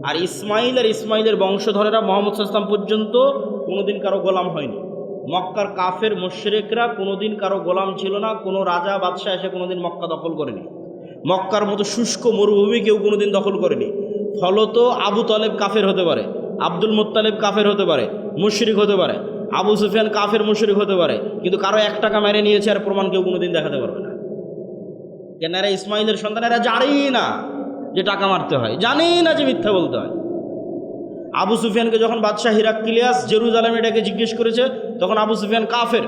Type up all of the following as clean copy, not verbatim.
আর ইসমাইলের বংশধরেরা মুহাম্মদ সাল্লাল্লাহু আলাইহি ওয়াসাল্লাম পর্যন্ত কোনোদিন কারো গোলাম হয়নি। মক্কার কাফের মুশরিকরা কোনোদিন কারো গোলাম ছিল না। কোনো রাজা বাদশাহ এসে কোনোদিন মক্কা দখল করেনি। মক্কার মতো শুষ্ক মরুভূমি কেউ কোনোদিন দখল করেনি। ফলত আবু তালেব কাফের হতে পারে, আব্দুল মুত্তালিব কাফের হতে পারে, মুশরিক হতে পারে, আবু সুফিয়ান কাফের মুশরিক হতে পারে, কিন্তু কারো 1 টাকা মেরে নিয়েছে আর প্রমাণ কেউ কোনোদিন দেখাতে পারবে না। কেন? এরা ইসমাইলের সন্তান, এরা জানেই না যে টাকা মারতে হয়, জানেই না যে মিথ্যা বলতে হয়। আবু সুফিয়ানকে যখন বাদশাহ হিরাক্লিয়াস জেরুজালেমে ডেকে জিজ্ঞেস করেছে, তখন আবু সুফিয়ান কাফের।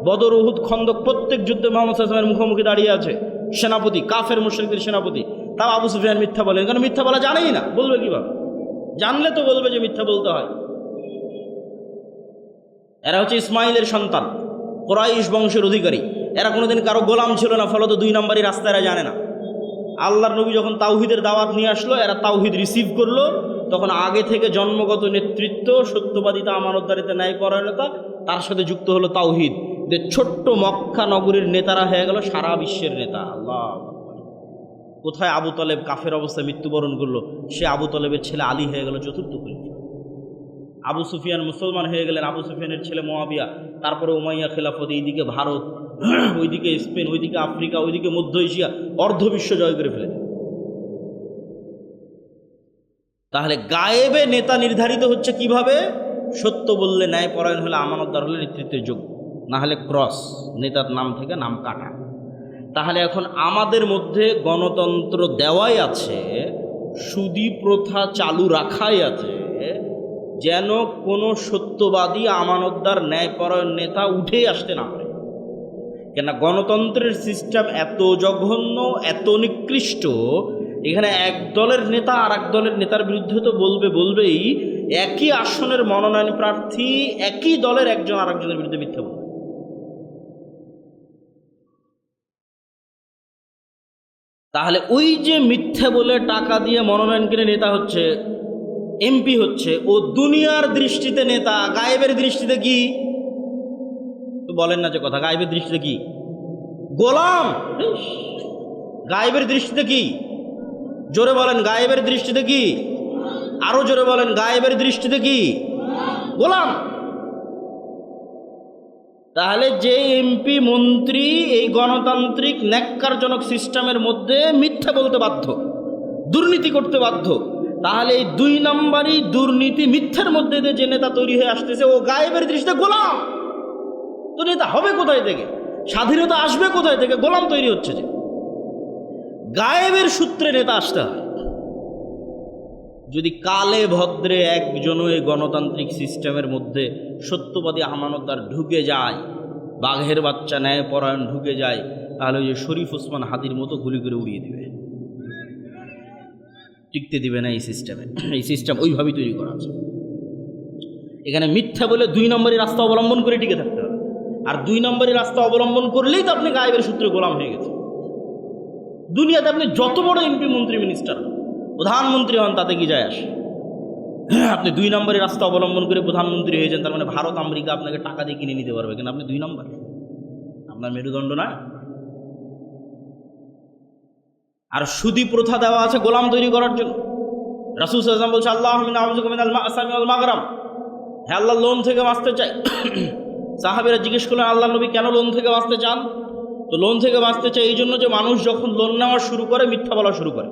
বদর, উহুদ, খন্দক প্রত্যেক যুদ্ধে মুহাম্মদ সাল্লাল্লাহু আলাইহি ওয়াসাল্লামের মুখোমুখি দাঁড়িয়ে আছে, সেনাপতি, কাফের মুশরিকদের সেনাপতি। তাও আবু সুফিয়ান মিথ্যা বলেন, কারণ মিথ্যা বলা জানেই না, বলবে কিভাবে? জানলে তো বলবে যে মিথ্যা বলতে হয়। এরা হচ্ছে ইসমাইলের সন্তান, কুরাইশ বংশের অধিকারী। এরা কোনোদিন কারো গোলাম ছিল না, ফলত 2 নম্বরই রাস্তা এরা জানে না। আল্লাহর নবী যখন তাওহীদের দাওয়াত নিয়ে আসলো, এরা তাওহীদ রিসিভ করলো, তখন আগে থেকে জন্মগত নেতৃত্ব, সত্যবাদিতা, আমানতদারিতা, ন্যায়পরায়ণতা, তার সাথে যুক্ত হলো তাওহীদ। যে ছোট্ট মক্কা নগরীর নেতারা হয়ে গেল সারা বিশ্বের নেতা। আল্লাহ! কোথায় আবু তালেব কাফের অবস্থায় মৃত্যুবরণ করলো, সে আবু তালেবের ছেলে আলী হয়ে গেল চতুর্থ খলিফা। আবু সুফিয়ান মুসলমান হয়ে গেলেন, আবু সুফিয়ানের ছেলে মুআবিয়া। তারপরে উমাইয়া খেলাফত, এইদিকে ভারত, ওইদিকে স্পেন, ওইদিকে আফ্রিকা, ওইদিকে মধ্য এশিয়া, অর্ধবিশ্ব জয় করে ফেলেন। তাহলে গায়েবে নেতা নির্ধারিত হচ্ছে কিভাবে? সত্য বললে, ন্যায়পরায়ণ হলে, আমানতদার হলে নেতৃত্বের যোগ্য, না হলে ক্রস, নেতার নাম থেকে নাম কাটা। তাহলে এখন আমাদের মধ্যে গণতন্ত্র দেওয়াই আছে, সুদী প্রথা চালু রাখাই আছে, যেন কোনো সত্যবাদী, আমানতদার, ন্যায়পরায়ণ নেতা উঠেই আসতে না পারে। কেন? গণতন্ত্রের সিস্টেম এত জঘন্য, এত নিকৃষ্ট, এখানে এক দলের নেতা আর এক দলের নেতার বিরুদ্ধে তো বলবেই। একই আসনের মনোনয়ন প্রার্থী একই দলের একজন আর একজনের বিরুদ্ধে মিথ্যা বলবে। তাহলে ওই যে মিথ্যা বলে টাকা দিয়ে মনোনয়ন কিনে নেতা হচ্ছে, এমপি হচ্ছে, ও দুনিয়ার দৃষ্টিতে নেতা, গায়েবের দৃষ্টিতে কি? তো বলেন না যে কথা, গায়েবের দৃষ্টিতে কি? গোলাম। গায়েবের দৃষ্টিতে কি? জোরে বলেন, গায়েবের দৃষ্টিতে কি? আরো জোরে বলেন, গায়েবের দৃষ্টিতে কি? গোলাম। তাহলে যে এমপি, মন্ত্রী এই গণতান্ত্রিক ন্যাক্কারজনক সিস্টেমের মধ্যে মিথ্যা বলতে বাধ্য, দুর্নীতি করতে বাধ্য, তাহলে এই 2 নম্বরই দুর্নীতি, মিথ্যার মধ্যে দিয়ে যে নেতা তৈরি হয়ে আসতেছে, ও গায়েবের দৃষ্টিতে গোলাম। তো নেতা হবে কোথায় থেকে? স্বাধীনতা আসবে কোথায় থেকে? গোলাম তৈরি হচ্ছে যে। গায়েবের সূত্রে নেতা আসতে হয়। যদি কালে ভদ্রে একজনও এই গণতান্ত্রিক সিস্টেমের মধ্যে সত্যবাদী, আমানতদার ঢুকে যায়, বাঘের বাচ্চা ন্যায়পরায়ণ ঢুকে যায়, তাহলে ওই যে শরীফ ওসমান হাদির মতো গুলি করে উড়িয়ে দিবে, টিকতে দিবে না এই সিস্টেমে। এই সিস্টেম ওইভাবেই তৈরি করা আছে। এখানে মিথ্যা বলে 2 নম্বরই রাস্তা অবলম্বন করে টিকে থাকতে হবে। আর 2 নম্বরই রাস্তা অবলম্বন করলেই তো আপনি গায়েবের সূত্রে গোলাম হয়ে গেছেন। দুনিয়াতে আপনি যত বড় এমপি, মন্ত্রী, মিনিস্টার, প্রধানমন্ত্রী হন, তাতে কি যায় আসে? আপনি 2 নম্বরের রাস্তা অবলম্বন করে প্রধানমন্ত্রী হয়েছেন, তার মানে ভারত, আমেরিকা আপনাকে টাকা দিয়ে কিনে নিতে পারবে, কিন্তু আপনি 2 নম্বর, আপনার মেরুদণ্ড না। আর সুদী প্রথা দেওয়া আছে গোলাম তৈরি করার জন্য। রাসূল সাল্লাল্লাহু আলাইহি ওয়াসাল্লাম বলছে, আল্লাহুম্মা আউযুবিকা মিনাল মা'সামি ওয়াল মাগরাম, হে আল্লাহ, লোন থেকে বাঁচতে চাই। সাহাবীরা জিজ্ঞেস করলেন, আল্লাহ নবী কেন লোন থেকে বাঁচতে চান? তো লোন থেকে বাঁচতে চাই এই জন্য যে মানুষ যখন লোন নেওয়া শুরু করে, মিথ্যা বলা শুরু করে।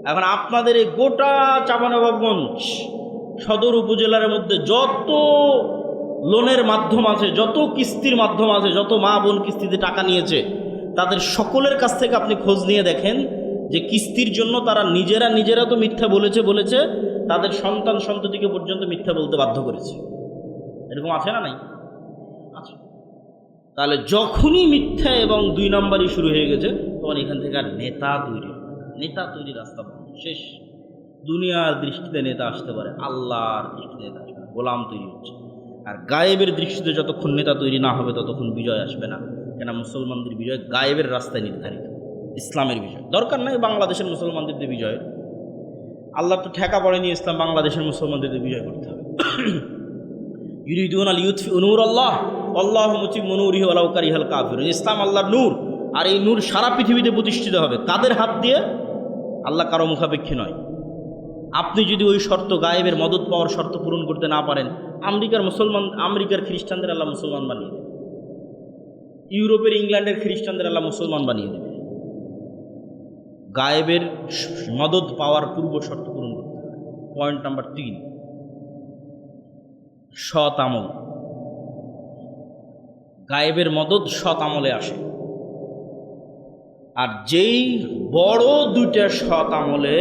এখন আপনাদের এই গোটা চাঁপাইনবাবগঞ্জ সদর উপজেলার মধ্যে যত লোনের মাধ্যম আছে, যত কিস্তির মাধ্যম আছে, যত মা বোন কিস্তিতে টাকা নিয়েছে, তাদের সকলের কাছ থেকে আপনি খোঁজ নিয়ে দেখেন যে কিস্তির জন্য তারা নিজেরা তো মিথ্যা বলেছে, তাদের সন্তান সন্ততিকে পর্যন্ত মিথ্যা বলতে বাধ্য করেছে। এরকম আছে না? নাই? আছে। তাহলে যখনই মিথ্যা এবং 2 নম্বরই শুরু হয়ে গেছে, তখন এখান থেকে আর নেতা তৈরি রাস্তা বন্ধ, শেষ। দুনিয়ার দৃষ্টিতে নেতা আসতে পারে, আল্লাহর দৃষ্টিতে নেতা আসবে না, গোলাম তৈরি হচ্ছে। আর গায়েবের দৃষ্টিতে যতক্ষণ নেতা তৈরি না হবে, ততক্ষণ বিজয় আসবে না। কেন? মুসলমানদের বিজয় গায়েবের রাস্তায় নির্ধারিত, ইসলামের বিজয়। দরকার নাই বাংলাদেশের মুসলমানদের বিজয়, আল্লাহ তো ঠেকা পড়েনি ইসলাম বাংলাদেশের মুসলমানদের বিজয় করতে হবে। ইউরিদুনা লিইউতফিউ নূরাল্লাহ ওয়াল্লাহু মুতিম্মু নূরিহি ওয়ালাউ কারিহাল কাফিরুন। ইসলাম আল্লাহর নূর, আর এই নূর সারা পৃথিবীতে প্রতিষ্ঠিত হবে। কাদের হাত দিয়ে? আল্লাহ কারো মুখাপেক্ষী নয়। আপনি যদি ওই শর্ত গায়েবের মদত পাওয়ার শর্ত পূরণ করতে না পারেন, আমেরিকার খ্রিস্টানদের আল্লাহ মুসলমান বানিয়ে দেবে, ইউরোপের ইংল্যান্ডের খ্রিস্টানদের আল্লাহ মুসলমান বানিয়ে দেবে। গায়েবের মদত পাওয়ার পূর্ব শর্ত পূরণ করতে হবে। পয়েন্ট নাম্বার 3, সৎ আমল। গায়েবের মদত সৎ আমলে আসে, আর যেই বড় দুইটা সৎ আমলে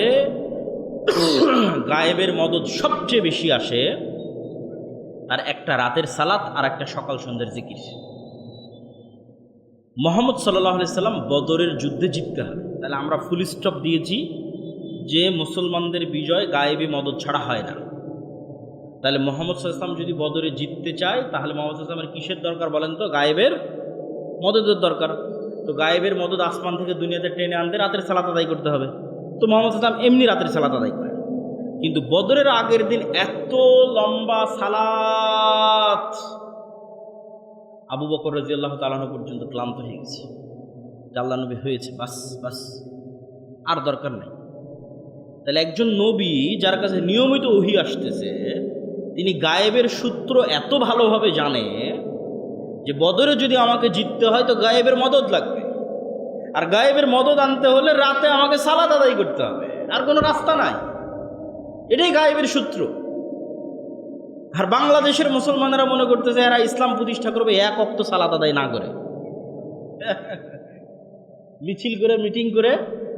গায়েবের মদত সবচেয়ে বেশি আসে, তার একটা রাতের সালাত আর একটা সকাল সন্ধ্যার জিকির। মুহাম্মদ সাল্লাল্লাহু আলাইহি সাল্লাম বদরের যুদ্ধে জিততে হবে, তাহলে আমরা ফুল স্টপ দিয়েছি যে মুসলমানদের বিজয় গায়েবী মদত ছাড়া হয় না। তাহলে মুহাম্মদ সাল্লাল্লাহু আলাইহি সাল্লাম যদি বদরে জিততে চায়, তাহলে মুহাম্মদ সাল্লাল্লাহু আলাইহি সাল্লামের কিসের দরকার বলেন তো? গায়েবের মদতের দরকার। তো গায়েবের মদত আসমান থেকে দুনিয়াতে টেনে আনতে রাতের সালাত আদায় করতে হবে। তো মুহাম্মদ সাল্লাল্লাহু আলাইহি সাল্লাম এমনি রাতের সালাত আদায় করেন, কিন্তু বদরের আগের দিন এত লম্বা সালাত, আবু বকর রাদিয়াল্লাহু তাআলা আনহু পর্যন্ত ক্লান্ত হয়ে গেছে। আল্লাহ নবী হয়েছে, বাস বাস, আর দরকার নাই। তাহলে একজন নবী যার কাছে নিয়মিত ওহী আসতেছে, তিনি গায়েবের সূত্র এত ভালোভাবে জানে যে বদরে যদি আমাকে জিততে হয় তো গায়েবের মদদ লাগবে, আর গায়েবের মদদ আনতে হলে রাতে আমাকে সালাত আদায় করতে হবে, আর কোনো রাস্তা নাই। এটাই গায়েবের সূত্র। আর বাংলাদেশের মুসলমানেরা মনে করতেছে এরা ইসলাম প্রতিষ্ঠা করবে এক ওয়াক্ত সালাত আদায় না করে, মিছিল করে মিটিং করে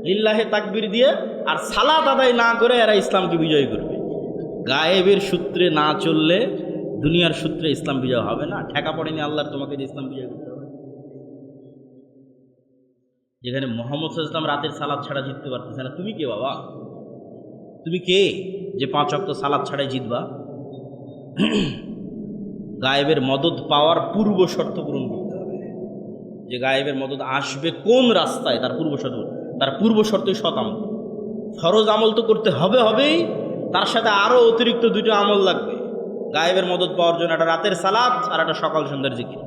লিল্লাহে তাকবীর দিয়ে আর সালাত আদায় না করে এরা ইসলামকে বিজয় করবে। গায়েবের সূত্রে না চললে দুনিয়ার সূত্রে ইসলাম বিজয় হবে না। ঠেকা পড়েনি আল্লাহর তোমাকে যে ইসলাম বিজয় করতে হবে। যেখানে মুহাম্মদ সাল্লাল্লাহু আলাইহি ওয়াসাল্লাম রাতের সালাত ছাড়া জিততে পারতেছে না, তুমি কে বাবা? তুমি কে যে 5 ওয়াক্ত সালাত ছাড়াই জিতবা? গায়েবের মদত পাওয়ার পূর্ব শর্ত পূরণ করতে হবে। যে গায়েবের মদত আসবে কোন রাস্তায়, তার পূর্ব শর্তই সৎ আমল। ফরজ আমল তো করতে হবেই, তার সাথে আরও অতিরিক্ত 2টা আমল লাগবে গায়েবের মদত পাওয়ার জন্য। একটা রাতের সালাত আর একটা সকাল সন্ধ্যার জিকির।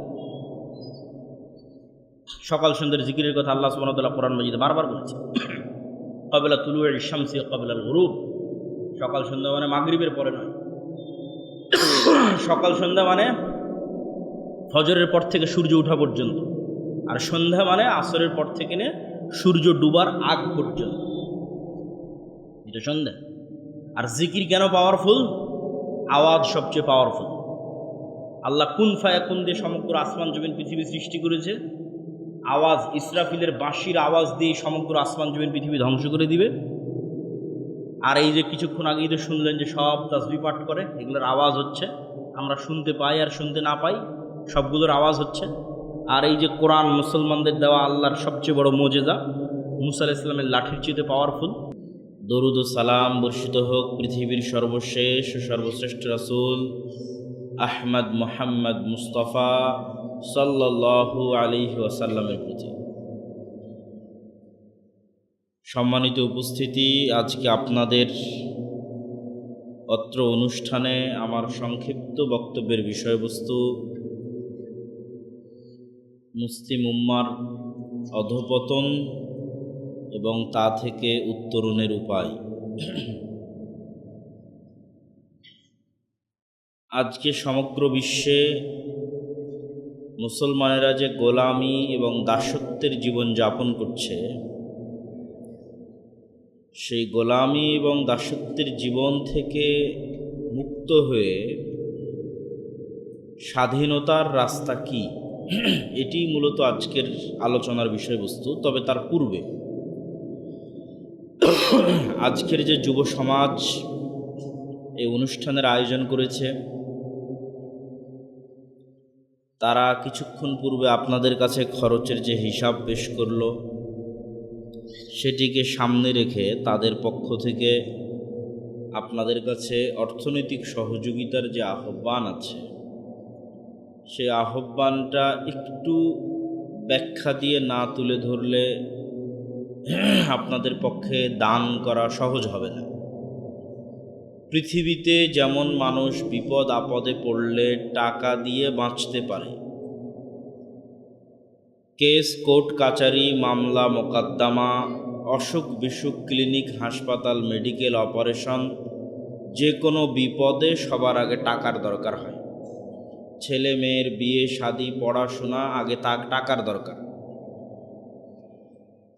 সকাল সন্ধ্যার জিকিরের কথা আল্লাহ সুবহানাহু ওয়া তাআলা কোরআন মাজিদে বারবার বলেছে, ক্বাবলা তুলুইশ শামসি ক্বাবলা আল গুরুব। সকাল সন্ধ্যা মানে মাগরিবের পরে নয়, সকাল সন্ধ্যা মানে ফজরের পর থেকে সূর্য ওঠা পর্যন্ত, আর সন্ধ্যা মানে আসরের পর থেকে নিয়ে সূর্য ডুবার আগ পর্যন্ত, এটা সন্ধ্যা। আর জিকির কেন পাওয়ারফুল? আওয়াজ সবচেয়ে পাওয়ারফুল। আল্লাহ কুন ফায়াকুন দিয়ে সমগ্র আসমান জমিন পৃথিবী সৃষ্টি করেছে। আওয়াজ, ইসরাফিলের বাঁশির আওয়াজ দিয়ে সমগ্র আসমান জমিন পৃথিবী ধ্বংস করে দিবে। আর এই যে কিছুক্ষণ আগেই তো শুনলেন যে সব তাসবিহ পাঠ করে, এগুলোর আওয়াজ হচ্ছে, আমরা শুনতে পাই আর শুনতে না পাই, সবগুলোর আওয়াজ হচ্ছে। আর এই যে কোরআন মুসলমানদের দেওয়া আল্লাহর সবচেয়ে বড় মুজিজা, মুসা আলাইহিস সালামের লাঠির চেয়ে পাওয়ারফুল। দরুদ ও সালাম বর্ষিত হোক পৃথিবীর সর্বশেষ ও সর্বশ্রেষ্ঠ রাসূল আহমদ মুহাম্মদ মুস্তাফা সাল্লাল্লাহু আলাইহি ওয়াসাল্লামের প্রতি। সম্মানিত উপস্থিতি, আজকে আপনাদের অত্র অনুষ্ঠানে আমার সংক্ষিপ্ত বক্তব্যের বিষয়বস্তু মুসলিম উম্মার অধঃপতন এবং তা থেকে উত্তরণের উপায়। আজকে সমগ্র বিশ্বে মুসলমানেরা যে গোলামি এবং দাসত্বের জীবন যাপন করছে, সেই গোলামি এবং দাসত্বের জীবন থেকে মুক্ত হয়ে স্বাধীনতার রাস্তা কি, এটি মূলত আজকের আলোচনার বিষয়বস্তু। তবে তার পূর্বে আজকের যে যুব সমাজ এই অনুষ্ঠানের আয়োজন করেছে, তারা কিছুক্ষণ পূর্বে আপনাদের কাছে খরচের যে হিসাব পেশ করলো, সেটিকে সামনে রেখে তাদের পক্ষ থেকে আপনাদের কাছে অর্থনৈতিক সহযোগিতার যে আহ্বান আছে, সেই আহ্বানটা একটু ব্যাখ্যা দিয়ে না তুলে ধরলে আপনাদের পক্ষে দান করা সহজ হবে না। পৃথিবীতে যেমন মানুষ বিপদ আপদে পড়লে টাকা দিয়ে বাঁচতে পারে, কেস কোর্ট কাচারি মামলা মোকদ্দমা অসুখ বিসুখ, ক্লিনিক, হাসপাতাল, মেডিকেল, অপারেশন, যে কোনো বিপদে সবার আগে টাকার দরকার হয়। ছেলে মেয়ের বিয়ে শাদী, পড়াশোনা, আগে টাকার দরকার।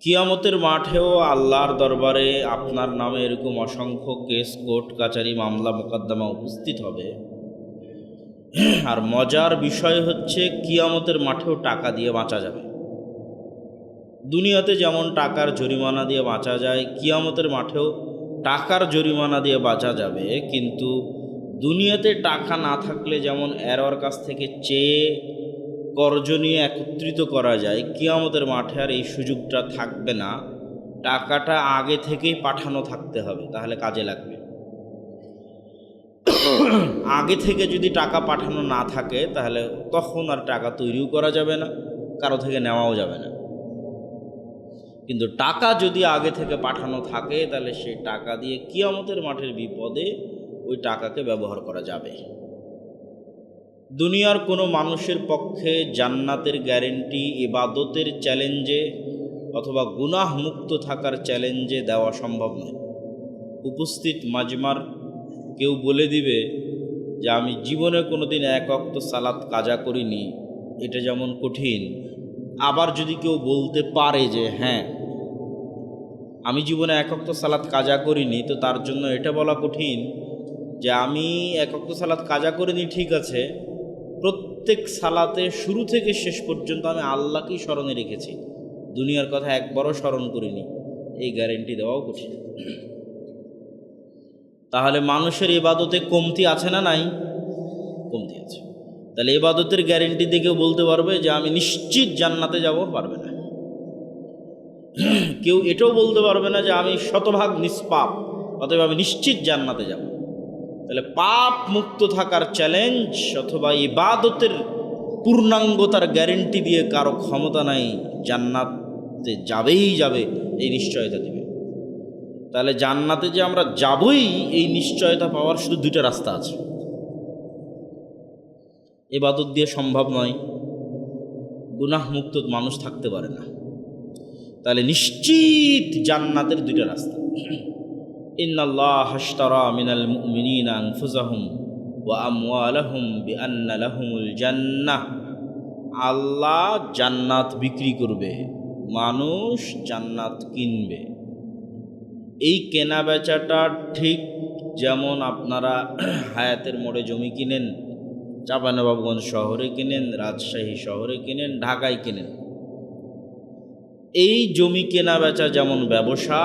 কিয়ামতের মাঠেও আল্লাহর দরবারে আপনার নামে এরকম অসংখ্য কেস, কোর্ট কাচারি, মামলা মোকদ্দমা উপস্থিত হবে। আর মজার বিষয় হচ্ছে কিয়ামতের মাঠেও টাকা দিয়ে বাঁচা যাবে। দুনিয়াতে যেমন টাকার জরিমানা দিয়ে বাঁচা যায়, কিয়ামতের মাঠেও টাকার জরিমানা দিয়ে বাঁচা যাবে। কিন্তু দুনিয়াতে টাকা না থাকলে যেমন এর কাছ থেকে চেয়ে কর্জ নিয়ে একত্রিত করা যায়, কিয়ামতের মাঠে আর এই সুযোগটা থাকবে না। টাকাটা আগে থেকেই পাঠানো থাকতে হবে, তাহলে কাজে লাগবে। আগে থেকে যদি টাকা পাঠানো না থাকে তাহলে তখন আর টাকা তৈরিও করা যাবে না, কারো থেকে নেওয়াও যাবে না। কিন্তু টাকা যদি আগে থেকে পাঠানো থাকে তাহলে সেই টাকা দিয়ে কিয়ামতের মাঠের বিপদে ওই টাকাকে ব্যবহার করা যাবে। দুনিয়ার কোনো মানুষের পক্ষে জান্নাতের গ্যারেন্টি ইবাদতের চ্যালেঞ্জে অথবা গুনাহ মুক্ত থাকার চ্যালেঞ্জে দেওয়া সম্ভব নয়। উপস্থিত মাজমার কেউ বলে দিবে যে আমি জীবনে কোনো দিন এক ওয়াক্ত সালাত কাজা করিনি, এটা যেমন কঠিন। আবার যদি কেউ বলতে পারে যে হ্যাঁ আমি জীবনে এক ওয়াক্ত সালাত কাজা করিনি, তো তার জন্য এটা বলা কঠিন যে আমি এক ওয়াক্ত সালাত কাজা করিনি, ঠিক আছে, প্রত্যেক সালাতে শুরু থেকে শেষ পর্যন্ত আমি আল্লাহকেই স্মরণে রেখেছি, দুনিয়ার কথা একবারও স্মরণ করিনি, এই গ্যারেন্টি দেওয়াও কঠিন। তাহলে মানুষের ইবাদতে কমতি আছে না নাই? কমতি আছে। তাহলে ইবাদতের গ্যারেন্টি দিয়ে কেউ বলতে পারবে যে আমি নিশ্চিত জান্নাতে যাব? পারবে না। কেউ এটাও বলতে পারবে না যে আমি শতভাগ নিষ্পাপ, অতএব আমি নিশ্চিত জান্নাতে যাব। তাহলে পাপ মুক্ত থাকার চ্যালেঞ্জ অথবা ইবাদতের পূর্ণাঙ্গতার গ্যারেন্টি দিয়ে কারো ক্ষমতা নাই জান্নাতে যাবেই যাবে এই নিশ্চয়তা দেবে। তাহলে জান্নাতে যে আমরা যাবই এই নিশ্চয়তা পাওয়ার শুধু দুইটা রাস্তা আছে, ইবাদত দিয়ে সম্ভব নয়, গুনাহ মুক্ত মানুষ থাকতে পারে না। তাহলে নিশ্চিত জান্নাতের দুইটা রাস্তা। ইন্নাল্লাহ আশতারা মিনাল মুমিনিনা আনফুসাহুম ওয়া আমওয়ালাহুম বিআন্না লাহুমুল জান্নাহ। আল্লাহ জান্নাত বিক্রি করবে, মানুষ জান্নাত কিনবে। এই কেনা বেচাটা ঠিক যেমন আপনারা হায়াতের মোড়ে জমি কিনেন, চাঁপাইনবাবগঞ্জ শহরে কিনেন, রাজশাহী শহরে কিনেন, ঢাকায় কিনেন, এই জমি কেনা বেচা যেমন ব্যবসা,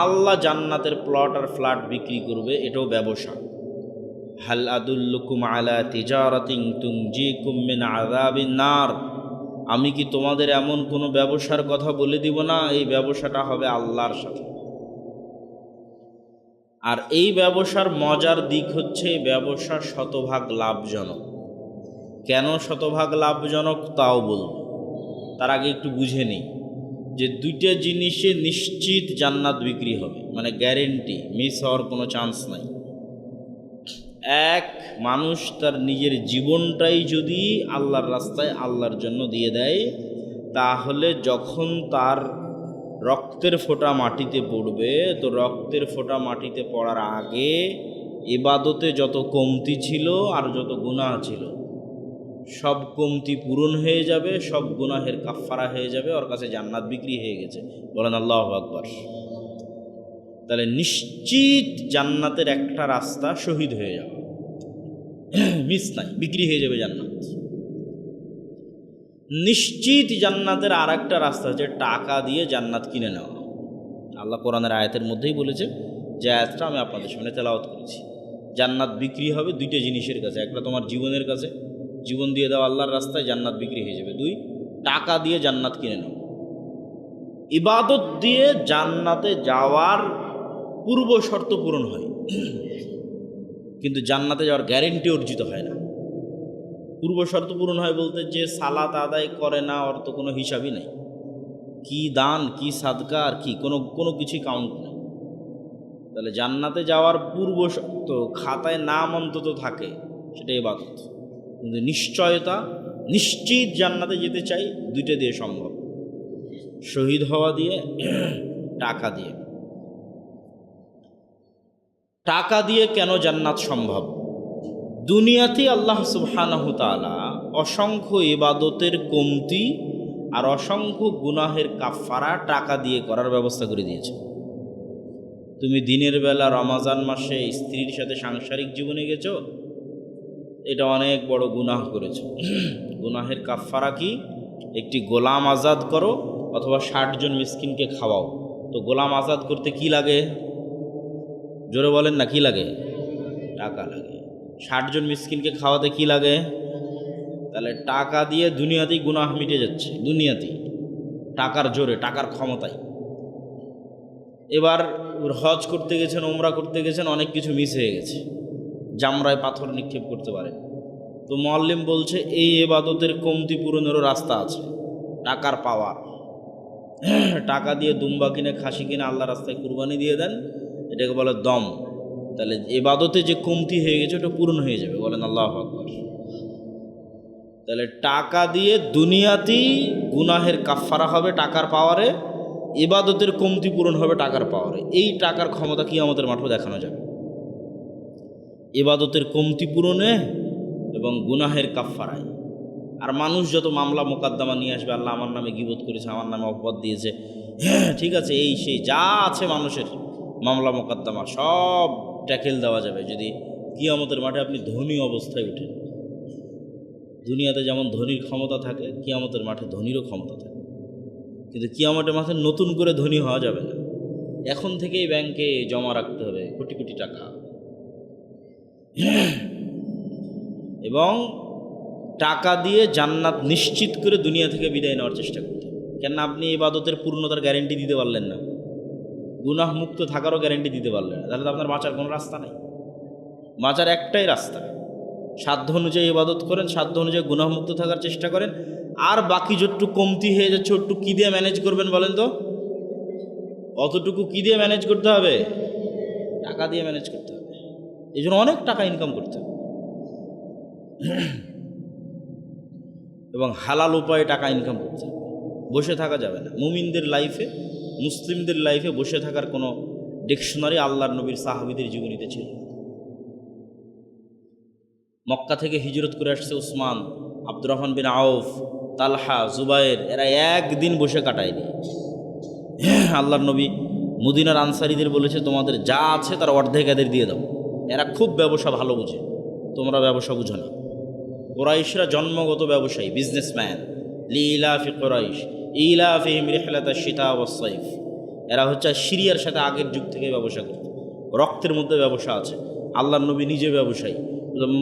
আল্লাহ জান্নাতের প্লট আর ফ্ল্যাট বিক্রি করবে, এটাও ব্যবসা। হাল আদুল্লুকুম আলা তিজারাতিন তুনজিকুম মিন আযাবিন নার। আমি কি তোমাদের এমন কোনো ব্যবসার কথা বলে দিব না? এই ব্যবসাটা হবে আল্লাহর সাথে। আর এই ব্যবসার মজার দিক হচ্ছে এই ব্যবসা শতভাগ লাভজনক। কেন শতভাগ লাভজনক তাও বলব, তার আগে একটু বুঝে নিই যে দুইটা জিনিসে নিশ্চিত জান্নাত বিক্রি হবে, মানে গ্যারেন্টি, মিস হওয়ার কোনো চান্স নাই। এক, মানুষ তার নিজের জীবনটাই যদি আল্লাহর রাস্তায় আল্লাহর জন্য দিয়ে দেয়, তাহলে যখন তার রক্তের ফোঁটা মাটিতে পড়বে, তো রক্তের ফোঁটা মাটিতে পড়ার আগে ইবাদতে যত কমতি ছিল আর যত গুনাহ ছিল সব কমতি পূরণ হয়ে যাবে, সব গুনাহের কাফফারা হয়ে যাবে, ওর কাছে জান্নাত বিক্রি হয়ে গেছে। বলেন আল্লাহু আকবার। তাহলে নিশ্চিত জান্নাতের একটা রাস্তা শহীদ হয়ে যাবে, মিস নাই, বিক্রি হয়ে যাবে জান্নাত। নিশ্চিত জান্নাতের আর একটা রাস্তা হচ্ছে টাকা দিয়ে জান্নাত কিনে নেওয়া। আল্লাহ কোরআনের আয়াতের মধ্যেই বলেছে, যে আয়াতটা আমি আপনাদের সামনে তেলাওয়াত করেছি। জান্নাত বিক্রি হবে দুইটা জিনিসের কাছে, একটা তোমার জীবনের কাছে, জীবন দিয়ে দাও আল্লাহর রাস্তায়, জান্নাত বিক্রি হয়ে যাবে। দুই, টাকা দিয়ে জান্নাত কিনে নাও। ইবাদত দিয়ে জান্নাতে যাওয়ার পূর্ব শর্ত পূরণ হয়, কিন্তু জান্নাতে যাওয়ার গ্যারেন্টি অর্জিত হয় না। পূর্ব শর্ত পূরণ হয় বলতে, যে সালাত আদায় করে না ওর তো কোনো হিসাবই নেই, কি দান কি সাদকা আর কি কোনো কিছুই কাউন্ট নেই। তাহলে জান্নাতে যাওয়ার পূর্ব শর্ত খাতায় নাম অন্তত থাকে, সেটা ইবাদত। কিন্তু নিশ্চয়তা, নিশ্চিত জান্নাতে যেতে চাই, দুইটা দিয়ে সম্ভব, শহীদ হওয়া দিয়ে টাকা দিয়ে। টাকা দিয়ে কেন জান্নাত সম্ভব? দুনিয়াতে আল্লাহ সুবহানাহু তাআলা অসংখ্য ইবাদতের কমতি আর অসংখ্য গুনাহের কাফফারা টাকা দিয়ে করার ব্যবস্থা করে দিয়েছে। তুমি দিনের বেলা রমাজান মাসে স্ত্রীর সাথে সাংসারিক জীবনে গেছো, এটা অনেক বড় গুনাহ করেছো। গুনাহের কাফফারা কি? একটি গোলাম আজাদ করো অথবা 60 জন মিসকিনকে খাওয়াও। তো গোলাম আজাদ করতে কি লাগে? জোরে বলেন না, কি লাগে? টাকা লাগে। 60 জন মিসকিনকে খাওয়াতে কি লাগে? তাহলে টাকা দিয়ে দুনিয়াতেই গুনাহ মিটে যাচ্ছে, দুনিয়াতেই টাকার জোরে, টাকার ক্ষমতায়। এবার হজ করতে গেছেন, ওমরা করতে গেছেন, অনেক কিছু মিস হয়ে গেছে, জামরায় পাথর নিক্ষেপ করতে পারেন। তো মুআল্লিম বলছে এই ইবাদতের কমতি পূরণেরও রাস্তা আছে, টাকার পাওয়ার। টাকা দিয়ে দুম্বা কিনে, খাসি কিনে আল্লাহ রাস্তায় কুরবানি দিয়ে দেন, এটাকে বলে দম। তাহলে ইবাদতে যে কমতি হয়ে গেছে ওটা পূরণ হয়ে যাবে, বলেন আল্লাহু আকবার। তাহলে টাকা দিয়ে দুনিয়াতেই গুনাহের কাফফারা হবে টাকার পাওয়ারে, ইবাদতের কমতি পূরণ হবে টাকার পাওয়ারে। এই টাকার ক্ষমতা কিয়ামতের মাঠেও দেখানো যাবে, ইবাদতের কমতি পূরণে এবং গুনাহের কাফফারায়। আর মানুষ যত মামলা মোকদ্দমা নিয়ে আসবে, আল্লাহ আমার নামে গীবত করেছে, আমার নামে অপবাদ দিয়েছে, হ্যাঁ ঠিক আছে, এই সেই যা আছে মানুষের মামলা মোকদ্দমা সব ট্যাকেল দেওয়া যাবে যদি কিয়ামতের মাঠে আপনি ধনী অবস্থায় উঠেন। দুনিয়াতে যেমন ধনীর ক্ষমতা থাকে, কিয়ামতের মাঠে ধনীরও ক্ষমতা থাকে। কিন্তু কিয়ামতের মাঠে নতুন করে ধনী হওয়া যাবে না, এখন থেকেই ব্যাংকে জমা রাখতে হবে কোটি কোটি টাকা, এবং টাকা দিয়ে জান্নাত নিশ্চিত করে দুনিয়া থেকে বিদায় নেওয়ার চেষ্টা করতে হবে। কেন আপনি ইবাদতের পূর্ণতার গ্যারেন্টি দিতে পারলেন না, গুনাহ মুক্ত থাকারও গ্যারেন্টি দিতে পারলেন না, তাহলে তো আপনার বাঁচার কোনো রাস্তা নেই। বাঁচার একটাই রাস্তা, সাধ্য অনুযায়ী ইবাদত করেন, সাধ্য অনুযায়ী গুনাহ মুক্ত থাকার চেষ্টা করেন। আর বাকি যতটুকু কমতি হয়ে যাচ্ছে ওটুকু কী দিয়ে ম্যানেজ করবেন বলেন তো? অতটুকু কী দিয়ে ম্যানেজ করতে হবে? টাকা দিয়ে ম্যানেজ করতে হবে। এই জন্য অনেক টাকা ইনকাম করতে হবে এবং হালাল উপায়ে টাকা ইনকাম করতে হবে। বসে থাকা যাবে না। মুমিনদের লাইফে, মুসলিমদের লাইফে বসে থাকার কোনো ডিকশনারি আল্লাহর নবীর সাহাবীদের জীবনীতে ছিল না। মক্কা থেকে হিজরত করে আসছে উসমান, আব্দুর রহমান বিন আউফ, তালহা, জুবায়ের, এরা একদিন বসে কাটায়নি। আল্লাহর নবী মদিনার আনসারীদের বলেছে তোমাদের যা আছে তার অর্ধেক এদের দিয়ে দাও, এরা খুব ব্যবসা ভালো বুঝে, তোমরা ব্যবসা বুঝো না। কুরাইশরা জন্মগত ব্যবসায়ী, বিজনেসম্যান। লিইলাফি কুরাইশ ইলাফিহিম রিহলাতাশ শিতা ওয়াস সাইফ। এরা হচ্ছে সিরিয়ার সাথে আগের যুগ থেকে ব্যবসা করত, রক্তের মধ্যে ব্যবসা আছে। আল্লাহর নবী নিজে ব্যবসায়ী।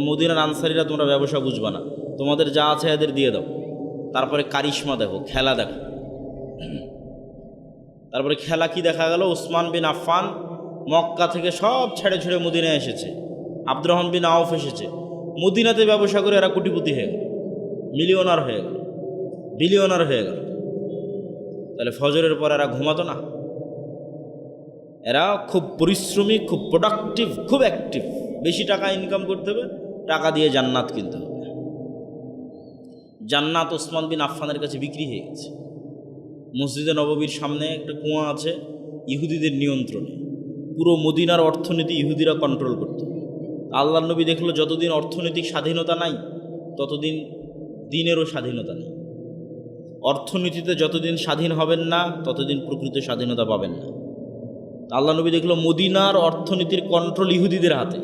মদিনার আনসারীরা তোমরা ব্যবসা বুঝবা না, তোমাদের যা আছে এদের দিয়ে দাও। তারপরে কারিশমা দেখো, খেলা দেখো। তারপরে খেলা কি দেখা গেল? উসমান বিন আফফান মক্কা থেকে সব ছেড়ে ছেড়ে মদিনায় এসেছে, আব্দুর রহমান বিন আউফ এসেছে, মদিনাতে ব্যবসা করে এরা কোটিপতি হয়ে গেল, মিলিয়নার হয়ে গেল, বিলিয়নার হয়ে গেল। তাহলে ফজরের পর এরা ঘুমাতো না, এরা খুব পরিশ্রমী, খুব প্রোডাক্টিভ, খুব অ্যাক্টিভ। বেশি টাকা ইনকাম করতে হবে, টাকা দিয়ে জান্নাত কিনতে হবে। জান্নাত উসমান বিন আফফানের কাছে বিক্রি হয়ে গেছে। মসজিদে নববীর সামনে একটা কুয়া আছে, ইহুদিদের নিয়ন্ত্রণে। পুরো মদিনার অর্থনীতি ইহুদিরা কন্ট্রোল করত। আল্লাহর নবী দেখলো যতদিন অর্থনৈতিক স্বাধীনতা নাই ততদিন দিনেরও স্বাধীনতা নেই। অর্থনীতিতে যতদিন স্বাধীন হবেন না ততদিন প্রকৃত স্বাধীনতা পাবেন না। আল্লাহ নবী দেখলো মদিনার অর্থনীতির কন্ট্রোল ইহুদিদের হাতে।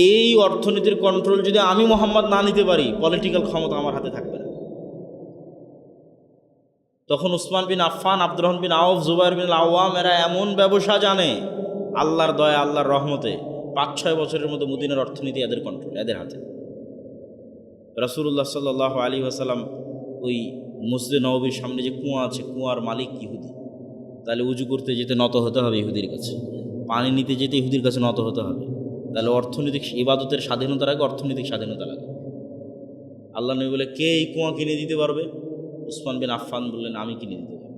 এই অর্থনীতির কন্ট্রোল যদি আমি মোহাম্মদ না নিতে পারি, পলিটিক্যাল ক্ষমতা আমার হাতে থাকবে না। তখন উসমান বিন আফফান, আব্দুর রহমান বিন আউফ, জুবায়ের বিন আওয়াম এরা এমন ব্যবসা জানে, আল্লাহর দয়া, আল্লাহর রহমতে 5-6 বছরের মধ্যে মদিনার অর্থনীতি এদের কন্ট্রোল, এদের হাতে। রাসূলুল্লাহ সাল্লাল্লাহু আলাইহি ওয়াসাল্লাম ওই মসজিদে নববীর সামনে যে কুয়া আছে, কুয়ার মালিক ইহুদি। তাহলে উজু করতে যেতে নত হতে হবে ইহুদির কাছে, পানি নিতে যেতে ইহুদির কাছে নত হতে হবে। তাহলে অর্থনৈতিক ইবাদতের স্বাধীনতার আগে অর্থনৈতিক স্বাধীনতা লাগে। আল্লাহ নবী বলে, কে এই কুয়া কিনে দিতে পারবে? উসমান বিন আফফান বললেন, আমি কিনে দিতে পারবো।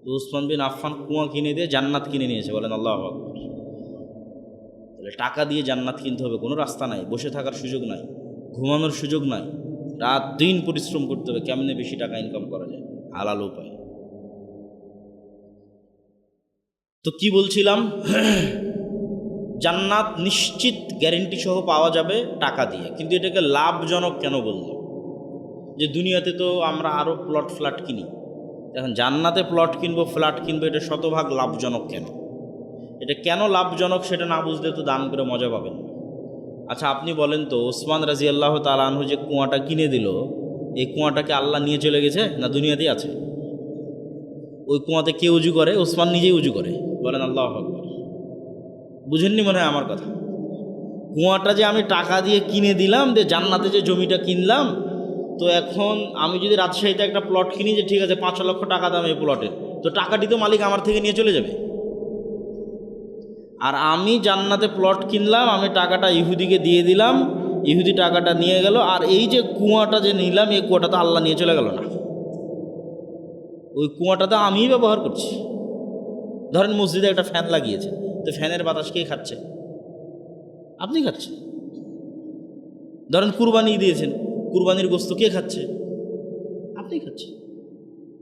তো উসমান বিন আফফান কুয়া কিনে দিয়ে জান্নাত কিনে নিয়েছে, বলেন আল্লাহু আকবার। তাহলে টাকা দিয়ে জান্নাত কিনতে হবে, কোনো রাস্তা নাই, বসে থাকার সুযোগ নাই, ঘুমানোর সুযোগ নাই, রাত দিন পরিশ্রম করতে হবে কেমনে বেশি টাকা ইনকাম করা যায় হালাল উপায়। তো কি বলছিলাম, জান্নাত নিশ্চিত গ্যারেন্টি সহ পাওয়া যাবে টাকা দিয়ে, কিন্তু এটাকে লাভজনক কেন বললাম? যে দুনিয়াতে তো আমরা আরও প্লট ফ্ল্যাট কিনি, এখন জান্নাতে প্লট কিনবো ফ্ল্যাট কিনবো, এটা শতভাগ লাভজনক কেন? এটা কেন লাভজনক সেটা না বুঝলে তো দান করে মজা পাবেন না। আচ্ছা আপনি বলেন তো, ওসমান রাদিয়াল্লাহু তাআলা আনহু যে কুয়াটা কিনে দিল, এই কুয়াটাকে আল্লাহ নিয়ে চলে গেছে না দুনিয়াতেই আছে? ওই কুয়াতে কে উজু করে? ওসমান নিজেই উজু করে। বলেন আল্লাহু আকবার। বুঝেননি মনে হয় আমার কথা? কুয়াটা যে আমি টাকা দিয়ে কিনে দিলাম, যে জান্নাতে যে জমিটা কিনলাম, তো এখন আমি যদি রাজশাহীতে একটা প্লট কিনি, যে ঠিক আছে 5 লক্ষ টাকা দাম এই প্লটের, তো টাকাটি তো মালিক আমার থেকে নিয়ে চলে যাবে। আর আমি জান্নাতে প্লট কিনলাম, আমি টাকাটা ইহুদিকে দিয়ে দিলাম, ইহুদি টাকাটা নিয়ে গেল, আর এই যে কুয়াটা যে নিলাম, এই কুয়াটা তো আল্লাহ নিয়ে চলে গেল না, ওই কুয়াটা তো আমিই ব্যবহার করছি। ধরেন মসজিদে একটা ফ্যান লাগিয়েছে, তো ফ্যানের বাতাস কে খাচ্ছে? আপনি খাচ্ছেন। ধরেন কুরবানি দিয়েছেন, কুরবানির গোস্ত কে খাচ্ছে? আপনি খাচ্ছেন।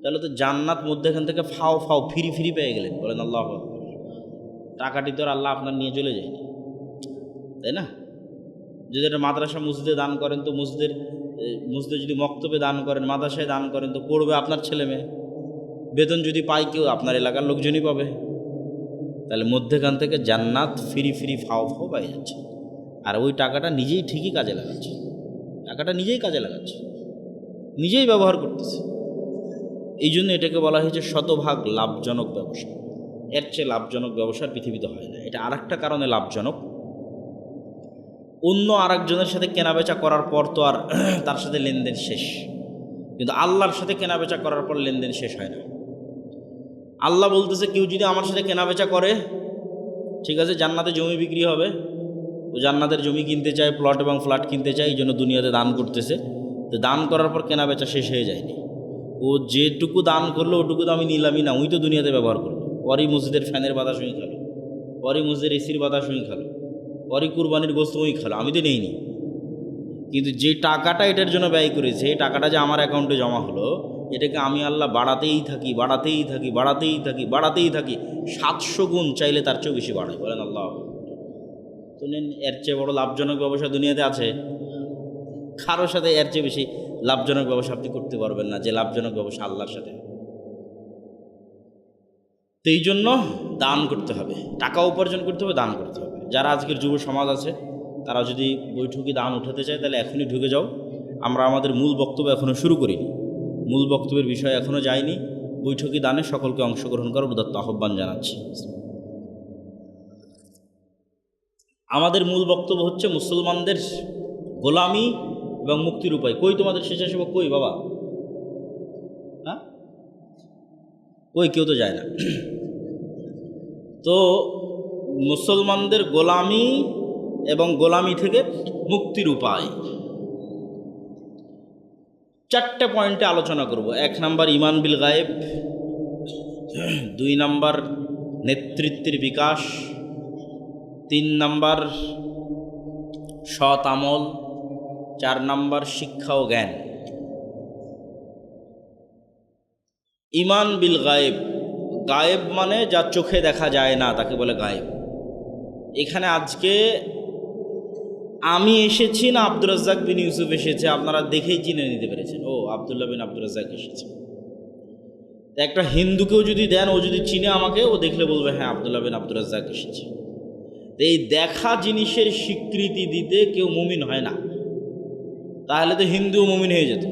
তাহলে তো জান্নাত মধ্যেখান থেকে ফাও ফাও ফিরি ফিরি পেয়ে গেলেন। বলেন আল্লাহু আকবার। টাকাটি তো আর আল্লাহ আপনার নিয়ে চলে যায়নি, তাই না? যদি একটা মাদ্রাসা মসজিদে দান করেন, তো মসজিদে যদি মক্তবে দান করেন, মাদ্রাসায় দান করেন, তো পড়বে আপনার ছেলে মেয়ে। বেতন যদি পায় কেউ, আপনার এলাকার লোকজনই পাবে। তাহলে মধ্যেখান থেকে জান্নাত ফিরি ফিরি ফাও ফাও পাই যাচ্ছে, আর ওই টাকাটা নিজেই ঠিকই কাজে লাগাচ্ছে। টাকাটা নিজেই কাজে লাগাচ্ছে, নিজেই ব্যবহার করতেছে। এই জন্য এটাকে বলা হয়েছে শতভাগ লাভজনক ব্যবসা। এর চেয়ে লাভজনক ব্যবসা পৃথিবীতে হয় না। এটা আরেকটা কারণে লাভজনক। অন্য আরেকজনের সাথে কেনাবেচা করার পর তো আর তার সাথে লেনদেন শেষ, কিন্তু আল্লাহর সাথে কেনাবেচা করার পর লেনদেন শেষ হয় না। আল্লাহ বলতেছে, কেউ যদি আমার সাথে কেনাবেচা করে, ঠিক আছে, জান্নাতে জমি বিক্রি হবে, ও জান্নাতের জমি কিনতে চায়, প্লট এবং ফ্ল্যাট কিনতে চায়, এই জন্য দুনিয়াতে দান করতেছে। তো দান করার পর কেনাবেচা শেষ হয়ে যায়নি। ও যেটুকু দান করলো ওটুকু তো আমি নিলামই না, ওই তো দুনিয়াতে ব্যবহার করলো। পরই মসজিদের ফ্যানের বাতাস ওই খালো, পরই মসজিদের এসির বাতাস ওই খালো, পরই কুরবানির গোস্ত ওই খালো, আমি তো নেইনি। কিন্তু যে টাকাটা এটার জন্য ব্যয় করেছে, এই টাকাটা যে আমার অ্যাকাউন্টে জমা হলো, এটাকে আমি আল্লাহ বাড়াতেই থাকি, বাড়াতেই থাকি, বাড়াতেই থাকি, বাড়াতেই থাকি। 700 গুণ, চাইলে তার চেয়েও বেশি বাড়াই। বলেন আল্লাহ। তো নেন, এর চেয়ে বড় লাভজনক ব্যবসা দুনিয়াতে আছে? কারোর সাথে এর চেয়ে বেশি লাভজনক ব্যবসা আপনি করতে পারবেন না, যে লাভজনক ব্যবসা আল্লাহর সাথে। তো এই জন্য দান করতে হবে, টাকা উপার্জন করতে হবে, দান করতে হবে। যারা আজকের যুব সমাজ আছে, তারা যদি বৈঠকি দান উঠাতে চায়, তাহলে এখনই ঢুকে যাও। আমরা আমাদের মূল বক্তব্য এখনও শুরু করিনি, মূল বক্তব্যের বিষয় এখনও যায়নি। বৈঠকি দানে সকলকে অংশগ্রহণ করার উদাত্ত আহ্বান জানাচ্ছি। আমাদের মূল বক্তব্য হচ্ছে মুসলমানদের গোলামি এবং মুক্তির উপায়। কই তোমাদের স্বেচ্ছাসেবক? কই বাবা? হ্যাঁ, কই? কেউ তো যায় না। তো মুসলমানদের গোলামি এবং গোলামি থেকে মুক্তির উপায় 4টে পয়েন্টে আলোচনা করব। 1 নাম্বার ঈমান বিল গায়েব, 2 নাম্বার নেতৃত্বের বিকাশ, 3 নাম্বার সৎ আমল, 4 নাম্বার শিক্ষা ও জ্ঞান। ঈমান বিল গায়েব, গায়েব মানে যা চোখে দেখা যায় না, তাকে বলে গায়েব। এখানে আজকে আমি এসেছি না আব্দুর রাজ্জাক বিন ইউসুফ এসেছে, আপনারা দেখেই চিনে নিতে পেরেছেন, ও আবদুল্লাহ বিন আব্দুর রাজ্জাক এসেছে। একটা হিন্দুকেও যদি দেন, ও যদি চিনে আমাকে, ও দেখলে বলবে হ্যাঁ আবদুল্লাহ বিন আব্দুর রাজ্জাক এসেছে। এই দেখা জিনিসের স্বীকৃতি দিতে কেউ মুমিন হয় না, তাহলে তো হিন্দুও মুমিন হয়ে যেত।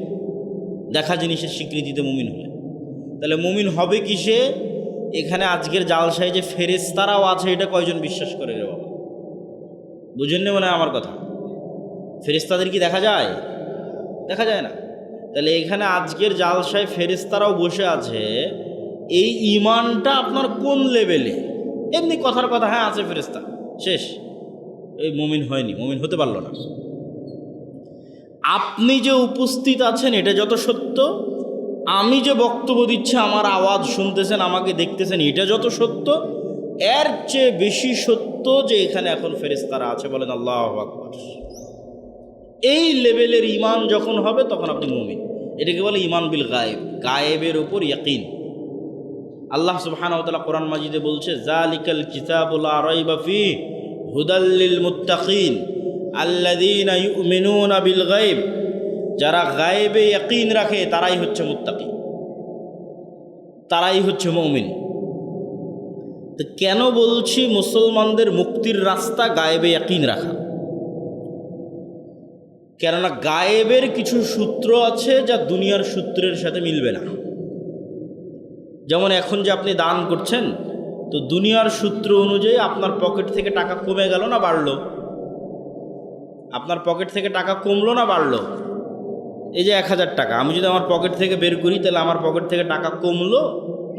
দেখা জিনিসের স্বীকৃতিতে মুমিন হলে, তাহলে মুমিন হবে কিসে? এখানে আজকের জালসায় যে ফেরেশতারাও আছে, এটা কয়জন বিশ্বাস করে রে বাবা? বুঝেননি মনে হয় আমার কথা? ফেরেশতাদের কি দেখা যায়? দেখা যায় না। তাহলে এখানে আজকের জালসায় ফেরেশতারাও বসে আছে, এই ঈমানটা আপনার কোন লেভেলে? এমনি কথার কথা, হ্যাঁ আছে ফেরেশতা, শেষ, এই মুমিন হয়নি, মুমিন হতে পারল না। আপনি যে উপস্থিত আছেন এটা যত সত্য, আমি যে বক্তব্য দিচ্ছি, আমার আওয়াজ শুনতেছেন, আমাকে দেখতেছেন, এটা যত সত্য, এর চেয়ে বেশি সত্য যে এখানে এখন ফেরেশতারা আছে। বলেন আল্লাহু আকবার। এই লেভেলের ঈমান যখন হবে, তখন আপনি মুমিন। এটাকে বলে ঈমান বিল গায়েব, গায়েবের উপর ইয়াকিন। আল্লাহ সুবহানাহু ওয়া তাআলা কোরআন মাজিদে বলছে, যালিকাল কিতাবু লা রাইবা ফীহি হুদাল লিল মুত্তাকিন আল্লাযীনা ইউমিনুনা বিল গায়ব। যারা গায়েবে ইয়াকিন রাখে তারাই হচ্ছে মুত্তাকি, তারাই হচ্ছে মুমিন। তো কেন বলছি মুসলমানদের মুক্তির রাস্তা গায়েবে ইয়াকিন রাখা? কেননা গায়েবের কিছু সূত্র আছে যা দুনিয়ার সূত্রের সাথে মিলবে না। যেমন এখন যে আপনি দান করছেন, তো দুনিয়ার সূত্র অনুযায়ী আপনার পকেট থেকে টাকা কমে গেল না বাড়লো? আপনার পকেট থেকে টাকা কমলো না বাড়লো? এই যে 1000 টাকা আমি যদি আমার পকেট থেকে বের করি, তাহলে আমার পকেট থেকে টাকা কমলো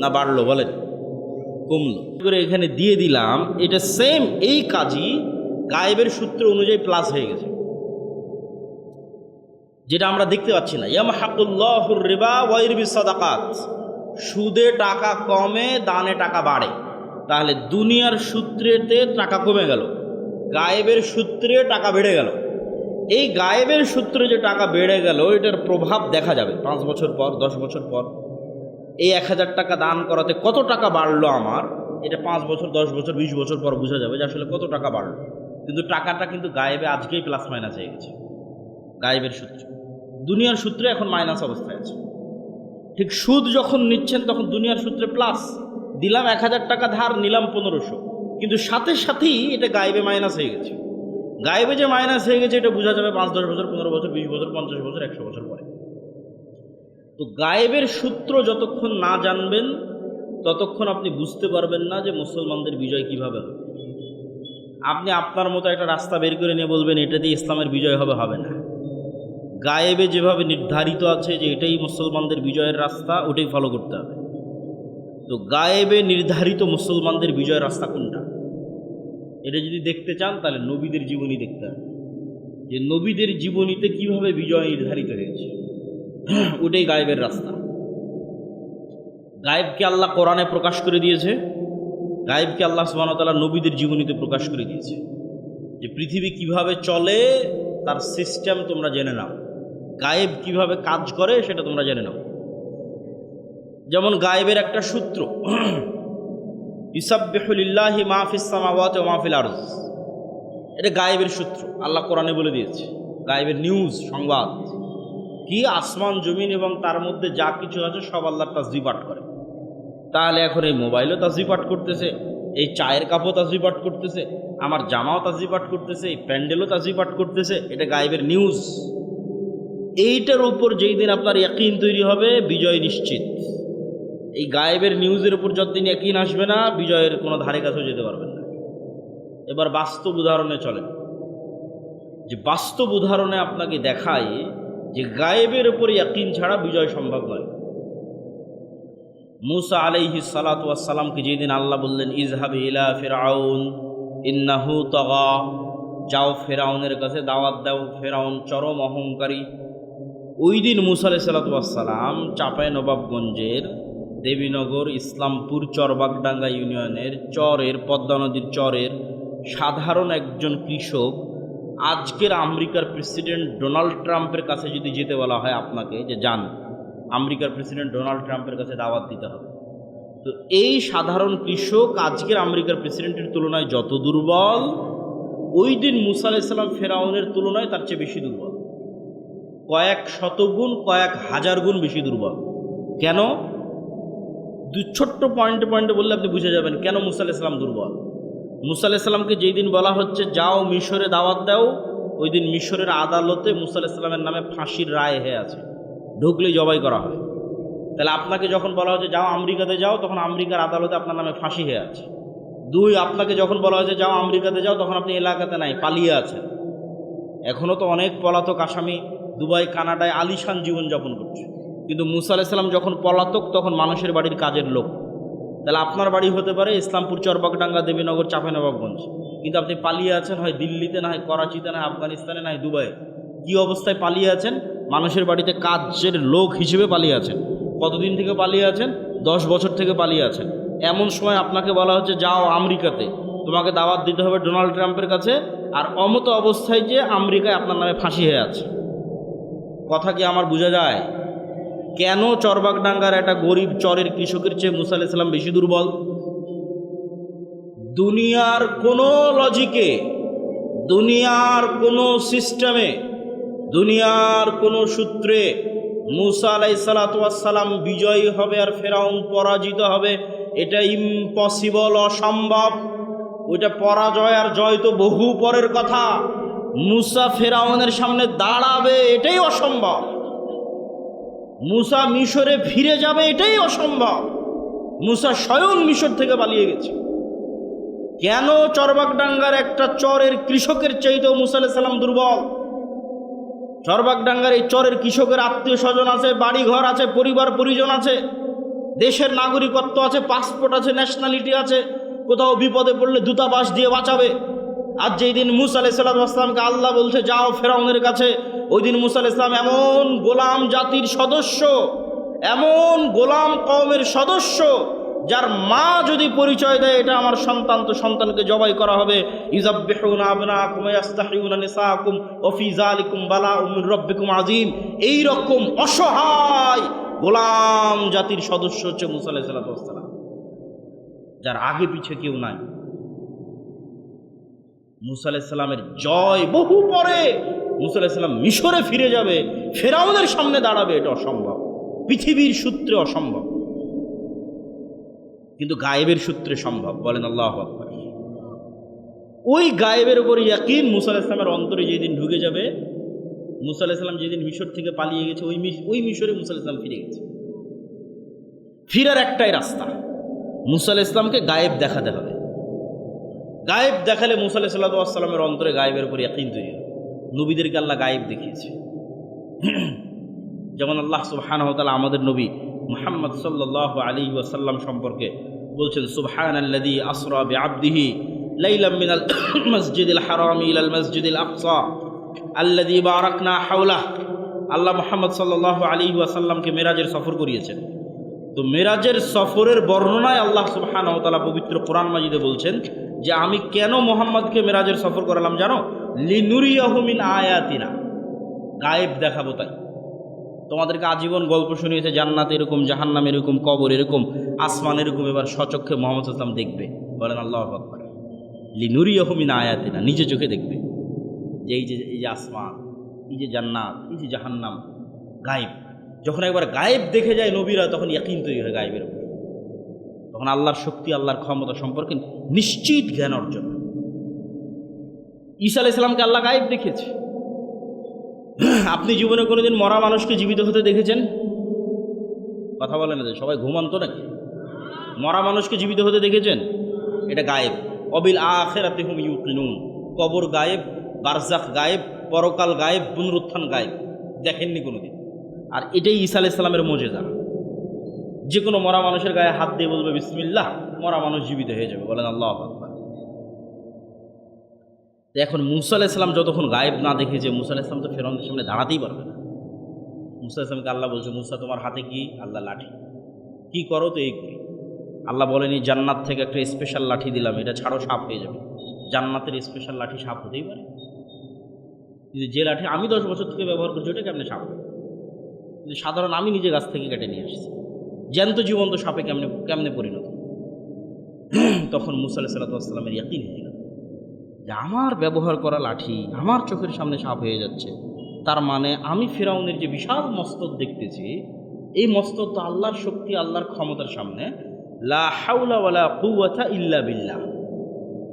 না বাড়লো? বলেন, কমলো। করে এখানে দিয়ে দিলাম, এটা সেম এই কাজই গায়েবের সূত্র অনুযায়ী প্লাস হয়ে গেছে, যেটা আমরা দেখতে পাচ্ছি না। ইয়ামহাকুল্লাহুর রিবা ওয়া ইরবিস সাদাকাত। সুদে টাকা কমে, দানে টাকা বাড়ে। তাহলে দুনিয়ার সূত্রেতে টাকা কমে গেল, গায়েবের সূত্রে টাকা বেড়ে গেল। এই গায়েবের সূত্রে যে টাকা বেড়ে গেল, এটার প্রভাব দেখা যাবে 5 বছর পর, 10 বছর পর। এই 1000 টাকা দান করাতে কত টাকা বাড়লো আমার, এটা 5 বছর, 10 বছর, 20 বছর পর বোঝা যাবে যে আসলে কত টাকা বাড়লো। কিন্তু টাকাটা কিন্তু গায়েবে আজকেই প্লাস মাইনাস হয়ে গেছে। গায়েবের সূত্র, দুনিয়ার সূত্রে এখন মাইনাস অবস্থায় আছে। ঠিক সুদ যখন নিচ্ছেন তখন দুনিয়ার সূত্রে প্লাস, দিলাম 1000 টাকা ধার, নিলাম 1500, কিন্তু সাথে সাথেই এটা গায়েবে মাইনাস হয়ে গেছে। গায়েবে যে মাইনাস হয়ে গেছে এটা বোঝা যাবে 5, 10 বছর, 15 বছর, 20 বছর, 50 বছর, 100 বছর পরে। তো গায়েবের সূত্র যতক্ষণ না জানবেন ততক্ষণ আপনি বুঝতে পারবেন না যে মুসলমানদের বিজয় কিভাবে হবে। আপনি আপনার মতো একটা রাস্তা বের করে নিয়ে বলবেন এটা দিয়ে ইসলামের বিজয় হবে, হবে না। গায়েবে যেভাবে নির্ধারিত আছে যে এটাই মুসলমানদের বিজয়ের রাস্তা, ওটাই ফলো করতে হবে। তো গায়েবে নির্ধারিত মুসলমানদের বিজয়ের রাস্তা কোনটা, এটা যদি দেখতে চান তাহলে নবীদের জীবনী দেখতে হবে, যে নবীদের জীবনীতে কিভাবে বিজয় নির্ধারিত হয়েছে। ওটাই গায়েবের রাস্তা। গায়েবকে আল্লাহ কোরআনে প্রকাশ করে দিয়েছে, গায়েবকে আল্লাহ সুবহানাহু ওয়া তাআলা নবীদের জীবনীতে প্রকাশ করে দিয়েছে। যে পৃথিবী কিভাবে চলে তার সিস্টেম তোমরা জেনে নাও, গায়েব কিভাবে কাজ করে সেটা তোমরা জেনে নাও। যেমন গায়েবের একটা সূত্র, ইউসাব্বিহু লিল্লাহি মা ফিস সামাওয়াতি ওয়া মা ফিল আরদ, এটা গায়েবের সূত্র, আল্লাহ কোরআনে বলে দিয়েছে। গায়েবের নিউজ, সংবাদ কি, আসমান জমিন এবং তার মধ্যে যা কিছু আছে সব আল্লাহর তাসবিহ পাঠ করে। তাহলে এখন এই মোবাইলও তাসবিহ পাঠ করতেছে, এই চায়ের কাপও তাসবিহ পাঠ করতেছে, আমার জামাও তাসবিহ পাঠ করতেছে, এই প্যান্ডেলও তাসবিহ পাঠ করতেছে, এটা গায়েবের নিউজ। এইটার উপর যেই দিন আপনার ইয়াকিন তৈরি হবে, বিজয় নিশ্চিত। এই গায়েবের নিউজের উপর যতদিন ইয়াকিন আসবে না, বিজয়ের কোনো ধারে কাছেও যেতে পারবেন না। এবার বাস্তব উদাহরণে চলেন, যে বাস্তব উদাহরণে আপনাকে দেখায় যে গায়েবের উপর ইয়াকিন ছাড়া বিজয় সম্ভব নয়। মুসা আলাইহিস সালাতু ওয়াস সালামকে যেদিন আল্লাহ বললেন ইযহাবি ইলা ফিরআউন ইন্নাহু তাগা, যাও ফেরাউনের কাছে দাওয়াত দাও, ফেরাউন চরম অহংকারী। ওই দিন মুসা আলাইহিস সালাতু ওয়াস সালাম চাঁপাইনবাবগঞ্জের দেবীনগর ইসলামপুর চরবাগডাঙ্গা ইউনিয়নের চরের, পদ্মা নদীর চরের সাধারণ একজন কৃষক, আজকের আমেরিকার প্রেসিডেন্ট ডোনাল্ড ট্রাম্পের কাছে যদি যেতে বলা হয় আপনাকে যে যান আমেরিকার প্রেসিডেন্ট ডোনাল্ড ট্রাম্পের কাছে দাওয়াত দিতে হবে, তো এই সাধারণ কৃষক আজকের আমেরিকার প্রেসিডেন্টের তুলনায় যত দুর্বল, ওই দিন মুসা আলাইহিস সালাম ফেরাউনের তুলনায় তার চেয়ে বেশি দুর্বল, কয়েক শতগুণ, কয়েক হাজার গুণ বেশি দুর্বল। কেন? ছোট্ট পয়েন্টে পয়েন্টে বললে আপনি বুঝে যাবেন কেন মুসা আলাইহিস সালাম দুর্বল। মুসা আলাইহিস সালামকে যেই দিন বলা হচ্ছে যাও মিশরে দাওয়াত দাও, ওই দিন মিশরের আদালতে মুসা আলাইহিস সালামের নামে ফাঁসির রায় হয়ে আছে, ঢুকলেই জবাই করা হয়। তাহলে আপনাকে যখন বলা হচ্ছে যাও আমেরিকাতে যাও, তখন আমেরিকার আদালতে আপনার নামে ফাঁসি হয়ে আছে। 2, আপনাকে যখন বলা হয়েছে যাও আমেরিকাতে যাও, তখন আপনি এলাকাতে নাই, পালিয়ে আছেন। এখনও তো অনেক পলাতক আসামি দুবাই, কানাডায় আলিশান জীবনযাপন করছে, কিন্তু মুসা আলাইহিস সালাম যখন পলাতক তখন মানুষের বাড়ির কাজের লোক। তাহলে আপনার বাড়ি হতে পারে ইসলামপুর চরবাগডাঙ্গা দেবীনগর চাঁপাইনবাবগঞ্জ, কিন্তু আপনি পালিয়ে আছেন হয় দিল্লিতে, না হয় করাচিতে, না হয় আফগানিস্তানে, না হয় দুবাইয়ে। কী অবস্থায় পালিয়ে আছেন? মানুষের বাড়িতে কাজের লোক হিসেবে পালিয়ে আছেন। কতদিন থেকে পালিয়ে আছেন? 10 বছর থেকে পালিয়ে আছেন। এমন সময় আপনাকে বলা হচ্ছে যাও আমেরিকাতে, তোমাকে দাওয়াত দিতে হবে ডোনাল্ড ট্রাম্পের কাছে, আর অমতো অবস্থায় যে আমেরিকায় আপনার নামে ফাঁসি হয়ে আছে। কথা কি আমার বোঝা যায়? কেন চরবাগডাঙ্গার একটা গরিব চরের কৃষকের চেয়ে মুসা আলাইহিস সালাম বেশি দুর্বল? দুনিয়ার কোনো লজিকে, দুনিয়ার কোনো সিস্টেমে, দুনিয়ার কোনো সূত্রে মুসা আলাইহিসসালাম বিজয়ী হবে আর ফেরাউন পরাজিত হবে, এটা ইম্পসিবল, অসম্ভব। ওইটা পরাজয় আর জয় তো বহু পরের কথা। মুসা ফেরাউনের সামনে দাঁড়াবে এটাই অসম্ভব। মুসা মিশরে ফিরে যাবে এটাই অসম্ভব। মুসা স্বয়ং মিশর থেকে পালিয়ে গেছে। কেন চরবাগডাঙ্গার একটা চরের কৃষকের চাইতেও মুসা আলাইহিস সালাম দুর্বল? চরবাগডাঙ্গার এই চরের কৃষকের আত্মীয় স্বজন আছে, বাড়ি ঘর আছে, পরিবার পরিজন আছে, দেশের নাগরিকত্ব আছে, পাসপোর্ট আছে, ন্যাশনালিটি আছে, কোথাও বিপদে পড়লে দূতাবাস দিয়ে বাঁচাবে। আর যেই দিন মুসা আলাইহিস সালামকে আল্লাহ বলছে যাও ফেরাউনের কাছে, ওই দিন মুসা আলাইহিস সালাম এমন গোলাম জাতির সদস্য, এমন গোলাম কওমের সদস্য, যার মা যদি পরিচয় দেয় এটা আমার সন্তান, তো সন্তানকে জবাই করা হবে। ইযাববিহুনা আবনাকুম ওয়া ইস্তাহয়ুনা নিসাআকুম ওয়া ফি যালিকুম বালাউম মির রাব্বিকুম আযীম। এই রকম অসহায় গোলাম জাতির সদস্য হচ্ছে মুসা আলাইহিস সালাম, যার আগে পিছে কেউ নাই। মুসা আলাইহিস সালামের জয় বহু পরে। মুসা আলাইহিস সালাম মিশরে ফিরে যাবে, ফেরাউনের সামনে দাঁড়াবে, এটা অসম্ভব, পৃথিবীর সূত্রে অসম্ভব, কিন্তু গায়েবের সূত্রে সম্ভব। বলেন আল্লাহু আকবার। ওই গায়েবের উপর ইয়াকিন মুসা আলাইহিস সালামের অন্তরে যেদিন ঢুকে যাবে, মুসা আলাইহিস সালাম যেদিন মিশর থেকে পালিয়ে গেছে, ওই মিশরে মুসা আলাইহিস সালাম ফিরে গেছে। ফিরার একটাই রাস্তা, মুসা আলাইহিস সালামকে গায়েব দেখাতে হবে। গায়েব দেখালে মুসা আলাইহিস সালামের অন্তরে গায়েবের উপর ইয়াকিন তৈরি হবে। নবীদেরকে আল্লাহ গায়েব দেখিয়েছে। যেমন আল্লাহ সুবহানাহু ওয়া তাআলা আমাদের নবী মুহাম্মদ সাল্লাল্লাহু আলাইহি ওয়াসাল্লাম সম্পর্কে বলছেন, সুবহানাল্লাযী আসরা বিআবদিহি লাইলাম মিনাল মাসজিদিল হারামি ইলাল মাসজিদিল আকসা আল্লাযী বারাকনা হাওলাহু। আল্লাহ মুহাম্মদ সাল্লাল্লাহু আলাইহি ওয়াসাল্লামকে মেরাজের সফর করিয়েছেন। তো মেরাজের সফরের বর্ণনায় আল্লাহ সুবহানাহু ওয়া তাআলা পবিত্র কোরআন মাজিদে বলছেন যে আমি কেন মুহাম্মদকে মেরাজের সফর করালাম জানো? লিনুরিয়াহু মিন আয়াতিনা, গায়েব দেখাবো তাই। তোমাদেরকে আজীবন গল্প শুনিয়েছে জান্নাত এরকম, জাহান্নাম এরকম, কবর এরকম, আসমান এরকম, এবার সচক্ষে মুহাম্মদ সাল্লাল্লাহু আলাইহি ওয়াসাল্লাম দেখবে। বলেন আল্লাহু আকবার। লিনুরিয়াহু মিন আয়াতিনা, নিজে চোখে দেখবে যে এই যে আসমান, এই যে জান্নাত, এই যে জাহান্নাম, গায়েব। যখন একবার গায়েব দেখে যায় নবীরা, তখন ইয়াকিন তৈরি হয় গায়েবের উপর। তখন আল্লাহর শক্তি, আল্লাহর ক্ষমতা সম্পর্কে নিশ্চিত জ্ঞান অর্জন। ঈসা আলাইহিস সালামকে আল্লাহ গায়েব দেখেছে। আপনি জীবনে কোনোদিন মরা মানুষকে জীবিত হতে দেখেছেন? কথা বলেন না, সবাই ঘুমান্ত নাকি? মরা মানুষকে জীবিত হতে দেখেছেন? এটা গায়েব। অবিল আখিরাতি হুম ইউকিনুন। কবর গায়েব, বারজাখ গায়েব, পরকাল গায়েব, পুনরুত্থান গায়েব, দেখেননি কোনোদিন। আর এটাই ঈসা আলাইহিস সালামের মুজিজা। যে কোনো মরা মানুষের গায়ে হাত দিয়ে বলবে বিসমিল্লাহ, মরা মানুষ জীবিত হয়ে যাবে। বলেন আল্লাহু আকবার। এখন মুসা আলাইহিস সালাম যতক্ষণ গায়েব না দেখেছে, মুসা আলাইহিস সালাম তো ফেরাউনের সামনে দাঁড়াতেই পারবে না। মুসা আলাইহিস সালামকে আল্লাহ বলছে, মুসা তোমার হাতে কি? আল্লাহ লাঠি। কি করো? তো এই করি। আল্লাহ বলেনি জান্নাত থেকে একটা স্পেশাল লাঠি দিলাম, এটা ছাড়ো সাপ হয়ে যাবে। জান্নাতের স্পেশাল লাঠি সাপ হতেই পারে? কিন্তু যে লাঠি আমি 10 বছর থেকে ব্যবহার করছি, ওটা কেমনে সাপ? কিন্তু সাধারণ আমি নিজে গাছ থেকে কেটে নিয়ে আসছি, জ্যান্ত জীবন্ত সাপে কেমনে পরিণত? তখন মুসা আলাইহিস সালামের ইয়াকিন হয়ে গেল যে আমার ব্যবহার করা লাঠি আমার চোখের সামনে সাপ হয়ে যাচ্ছে, তার মানে আমি ফেরাউনের যে বিশাল মস্তক দেখতেছি, এই মস্তক তো আল্লাহর শক্তি, আল্লাহর ক্ষমতার সামনে লা হাওলা ওয়ালা কুওয়াতা ইল্লা বিল্লাহ।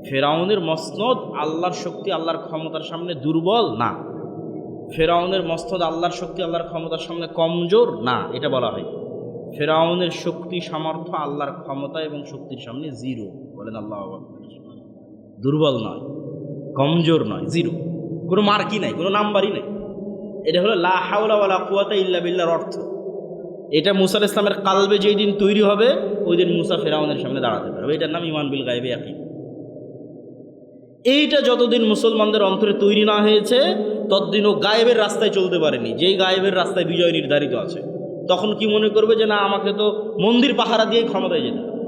ফেরাউনের মসনদ আল্লাহর শক্তি, আল্লাহর ক্ষমতার সামনে দুর্বল না। ফেরাউনের মসনদ আল্লাহর শক্তি, আল্লাহর ক্ষমতার সামনে কমজোর না। এটা বলা হয় ফেরাউনের শক্তি, সামর্থ্য আল্লাহর ক্ষমতা এবং শক্তির সামনে জিরো। বলেন আল্লাহু আকবার। দুর্বল নয়, কমজোর নয়, জিরো, কোনো মার্কই নাই, কোনো নাম্বারই নাই। এটা হলো লা হাওলা ওয়ালা কুওয়াতা ইল্লা বিল্লাহর অর্থ। এটা মুসা আলাইহিস সালামের কালবে যেই দিন তৈরি হবে, ওই দিন মুসা ফেরাউনের সামনে দাঁড়াতে পারবে। এটার নাম ঈমান বিল গায়বে ইয়াকিন। এইটা যতদিন মুসলমানদের অন্তরে তৈরি না হয়েছে, ততদিন ও গায়েবের রাস্তায় চলতে পারেনি। যেই গায়েবের রাস্তায় বিজয় নির্ধারিত আছে, তখন কি মনে করবে যে না, আমাকে তো মন্দির পাহারা দিয়ে ক্ষমতায় যেতে হবে।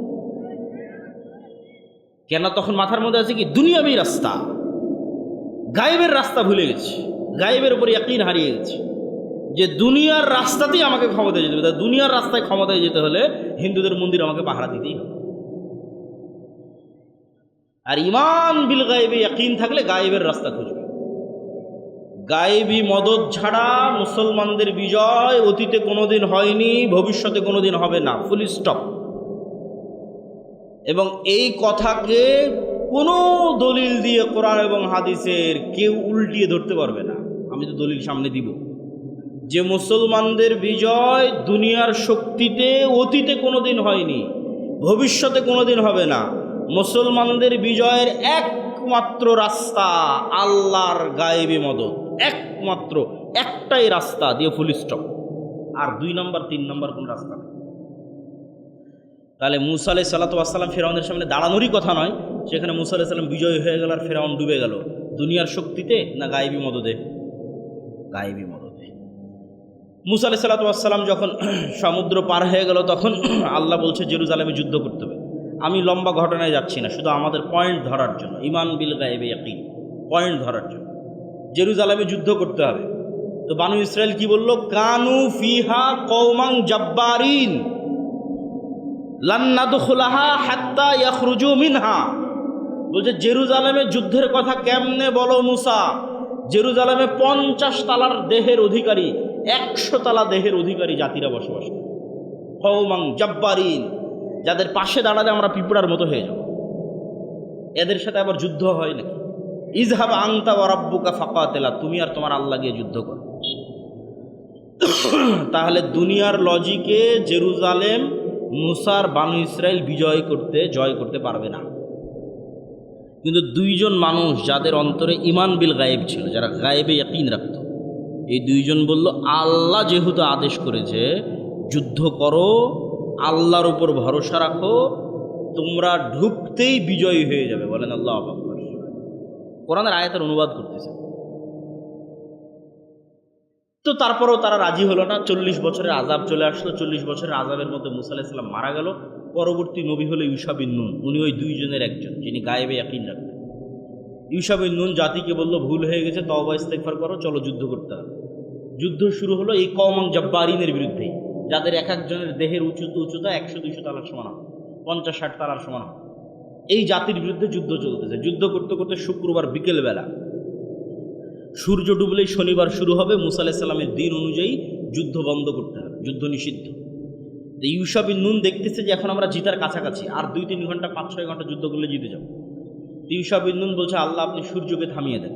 কেন? তখন মাথার মধ্যে আছে কি দুনিয়াবী রাস্তা, গায়েবের রাস্তা ভুলে গেছে, গায়েবের উপর ইয়াকিন হারিয়ে গেছে। যে দুনিয়ার রাস্তাতেই আমাকে ক্ষমতায় যেতে হবে। দুনিয়ার রাস্তায় ক্ষমতায় যেতে হলে হিন্দুদের মন্দির আমাকে পাহারা দিতেই হবে। আর ঈমান বিল গায়েবে ইয়াকিন থাকলে গায়েবের রাস্তা খুঁজবে। গায়েবী মদদ ছাড়া মুসলমানদের বিজয় অতীতে কোনোদিন হয়নি, ভবিষ্যতে কোনোদিন হবে না, ফুল স্টপ। এবং এই কথাকে কোনো দলিল দিয়ে কোরআন এবং হাদিসের কেউ উল্টিয়ে ধরতে পারবে না। আমি তো দলিল সামনে দিব যে মুসলমানদের বিজয় দুনিয়ার শক্তিতে অতীতে কোনোদিন হয়নি, ভবিষ্যতে কোনোদিন হবে না। মুসলমানদের বিজয়ের একমাত্র রাস্তা আল্লাহর গায়েবী মদদ, একমাত্র একটাই রাস্তা, দিয়ে ফুল স্টপ। আর 2 নম্বর 3 নম্বর কোন রাস্তা নেই। তাহলে মুসা আলাইহিস সালাতু ওয়াস সালাম ফিরআউনের সামনে দাঁড়ানোরই কথা নয়। সেখানে মুসা আলাইহিস সালাম বিজয় হয়ে গেল আর ফিরআউন ডুবে গেল। দুনিয়ার শক্তিতে না গায়েবী মদদে? গায়েবী মদদে। মুসা আলাইহিস সালাতু ওয়াস সালাম যখন সমুদ্র পার হয়ে গেল, তখন আল্লাহ বলছে জেরুজালেমে যুদ্ধ করতে হবে। আমি লম্বা ঘটনায় যাচ্ছি না, শুধু আমাদের পয়েন্ট ধরার জন্য, ঈমান বিল গায়েবে ইয়াকিন, পয়েন্ট ধরার জন্য। জেরুজালেমে যুদ্ধ করতে হবে। তো বানু ইসরাইল কি বলল? কানু ফিহা কওমান জাব্বারিন লান নাদখুলাহা হাত্তা ইয়াখরুজু মিনহা। বলছে জেরুজালেমে যুদ্ধের কথা কেমনে বলো মুসা? জেরুজালেমে 50 তালার দেহের অধিকারী, 100 তালা দেহের অধিকারী জাতিরা বসবাস করে। কওমান জাব্বারিন, যাদের পাশে দাঁড়ালে আমরা পিঁপড়ার মতো হয়ে যাব। এদের সাথে আবার যুদ্ধ হয় নাকি? ইযহাব আনতা ওয়া রাব্বুকা ফাকাতিলা, তুমি আর তোমার আল্লাহ গিয়ে যুদ্ধ করো। তাহলে দুনিয়ার লজিকে জেরুজালেম মুসার বানু ইসরাইল জয় করতে পারবে না। কিন্তু 2 জন মানুষ যাদের অন্তরে ঈমান বিল গায়েব ছিল, যারা গায়েবে ইয়াকিন রাখত, এই 2 জন বলল আল্লাহ যেহেতু আদেশ করেছে যুদ্ধ করো, আল্লাহর উপর ভরসা রাখো, তোমরা ঢুকতেই বিজয়ী হয়ে যাবে। বলেন আল্লাহু আকবার। কোরআনের আয়াতের অনুবাদ করতেছে। তো তারপরেও তারা রাজি হলো না। 40 বছরের আযাব চলে আসলো। 40 বছরের আযাবের মধ্যে মুসা আলাইহিস সালাম মারা গেল। পরবর্তী নবী হলো ইউশা বিন নুন। উনি ওই 2 জনের একজন, যিনি গায়েবে ইয়াকিন রাখতেন। ইউশা বিন নুন জাতিকে বলল ভুল হয়ে গেছে, তওবা ইস্তেগফার করো, চলো যুদ্ধ করতে হবে। যুদ্ধ শুরু হলো এই কওমান জাব্বারিনের বিরুদ্ধে, যাদের এক একজনের দেহের উচ্চতা 100-200 তালার সমান, 50-60 তালার সমান। এই জাতির বিরুদ্ধে যুদ্ধ চলতেছে। যুদ্ধ করতে করতে শুক্রবার বিকেলবেলা, সূর্য ডুবলেই শনিবার শুরু হবে। মুসা আলাইহিস সালামের দিন অনুযায়ী যুদ্ধ বন্ধ করতে হবে, যুদ্ধ নিষিদ্ধ। ইউশা বিন নুন দেখতেছে যে এখন আমরা জিতার কাছাকাছি, আর 2-3 ঘন্টা 5-6 ঘন্টা যুদ্ধ করলে জিতে যাব। ইউশা বিন নুন বলছে আল্লাহ আপনি সূর্যকে থামিয়ে দেন।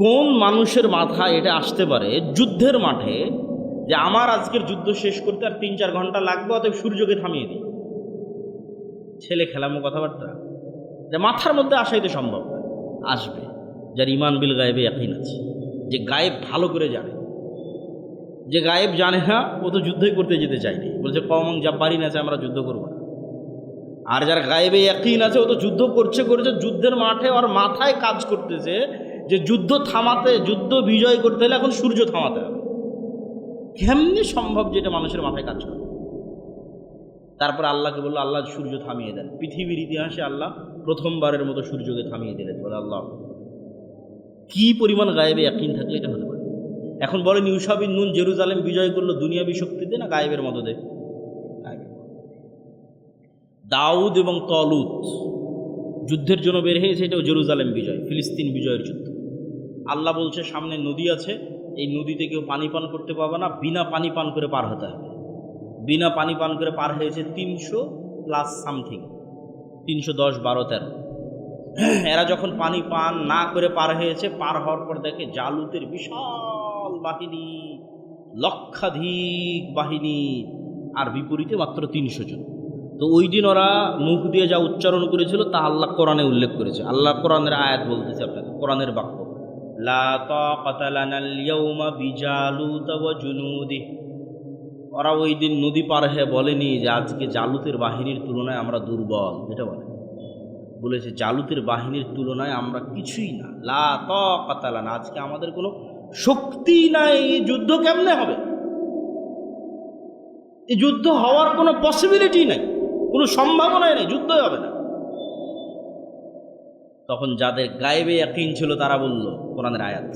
কোন মানুষের মাথায় এটা আসতে পারে যুদ্ধের মাঠে যে আমার আজকের যুদ্ধ শেষ করতে আর 3-4 ঘন্টা লাগবে, অতএব সূর্যকে থামিয়ে দিই? ছেলে খেলামো কথাবার্তা, যে মাথার মধ্যে আসাইতে সম্ভব নয়। আসবে যার ঈমান বিল গায়েবে ইয়াকিন আছে, যে গায়েব ভালো করে জানে। যে গায়েব জানে না ও তো যুদ্ধই করতে যেতে চায়নি, বলছে কওমান জাব্বারিন আছে, আমরা যুদ্ধ করব না। আর যার গায়েবে ইয়াকিন আছে ও তো যুদ্ধ করছে, যুদ্ধের মাঠে ওর মাথায় কাজ করতেছে যে যুদ্ধ বিজয় করতে হলে এখন সূর্য থামাতে হবে। কেমনি সম্ভব যেটা মানুষের মাথায় কাজ করে? তারপর আল্লাহকে বললো আল্লাহ সূর্য থামিয়ে দেন। পৃথিবীর ইতিহাসে আল্লাহ প্রথমবারের মতো সূর্যকে থামিয়ে দিলেন। বলে আল্লাহ, কি পরিমাণ গায়েবে ইয়াকিন থাকলে এটা হতে পারে? এখন বলেন ইউশা বিন নুন জেরুজালেম বিজয় করলো দুনিয়াবী শক্তিতে না গায়েবের মদদে? দাউদ এবং তলুত যুদ্ধের জন্য বের হয়েছে, এটাও জেরুজালেম বিজয়, ফিলিস্তিন বিজয়ের যুদ্ধ। আল্লাহ বলছে সামনে নদী আছে, এই নদীতে কেউ পানি পান করতে পারবে না, বিনা পানি পান করে পার হতে হবে। বিনা পানি পান করে পার হয়েছে 300+ সামথিং, 310, 12, 13। এরা যখন পানি পান না করে পার হয়েছে, পার হওয়ার পর দেখে জালুতের বিশাল বাহিনী, লক্ষাধিক বাহিনী, আর বিপরীতে মাত্র 300 জন। তো ওই দিন ওরা মুখ দিয়ে যা উচ্চারণ করেছিল তা আল্লাহ কোরআনে উল্লেখ করেছে। আল্লাহ কোরআনের আয়াত বলতেছে আপনাকে, কোরআনের বাক্য, লা তাকাতা লানাল ইয়াউমা বিজালুতা ওয়া জুনুদিহি। ওরা ওই দিন নদী পার হয়ে বলেনি যে আজকে জালুতের বাহিনীর তুলনায় আমরা দুর্বল, এটা বলেছে জালুতের বাহিনীর তুলনায় আমরা কিছুই না। লা তাকাতা লানা, আজকে আমাদের কোনো শক্তি নাই। এই যুদ্ধ কেমনে হবে? এই যুদ্ধ হওয়ার কোনো পসিবিলিটি নাই, কোনো সম্ভাবনাই নেই, যুদ্ধই হবে না। তখন যাদের গায়েবে ইয়াকিন ছিল তারা বলল, কোরআনের আয়াত,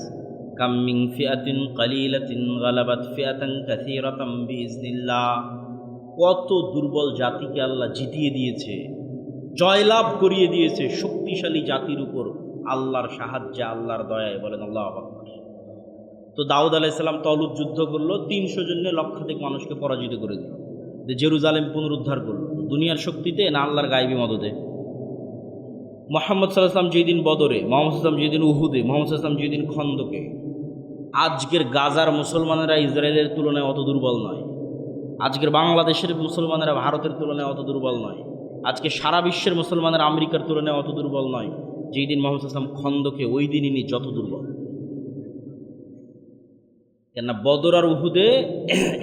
কাম মিন ফিআতিন কালিলাতিন গালাবাত ফিআতান কাসীরাতাম বিইজনিল্লাহ। কত দুর্বল জাতিকে আল্লাহ জিতিয়ে দিয়েছে, জয়লাভ করিয়ে দিয়েছে শক্তিশালী জাতির উপর আল্লাহর সাহায্যে, আল্লাহর দয়ায়। বলেন আল্লাহু আকবার। তো দাউদ আলাইহিস সালাম তলুত যুদ্ধ করলো, 300 জন্য লক্ষাধিক মানুষকে পরাজিত করে দিল, যে জেরুজালেম পুনরুদ্ধার করলো। দুনিয়ার শক্তিতে না আল্লাহর গায়বী মদদে? মুহাম্মদ সাল্লাল্লাহু আলাইহি ওয়াসাল্লাম যেদিন বদরে, মুহাম্মদ সাল্লাল্লাহু আলাইহি ওয়াসাল্লাম যেদিন উহুদে, মুহাম্মদ সাল্লাল্লাহু আলাইহি ওয়াসাল্লাম যেদিন খন্দকে। আজকের গাজার মুসলমানেরা ইসরায়েলের তুলনায় অত দুর্বল নয়, আজকের বাংলাদেশের মুসলমানেরা ভারতের তুলনায় অত দুর্বল নয়, আজকে সারা বিশ্বের মুসলমানেরা আমেরিকার তুলনায় অত দুর্বল নয়। যেই দিন মুহাম্মদ সাল্লাল্লাহু আলাইহি ওয়াসাল্লাম খন্দকে, ওই দিনই যত দুর্বল। কেননা বদর আর উহুদে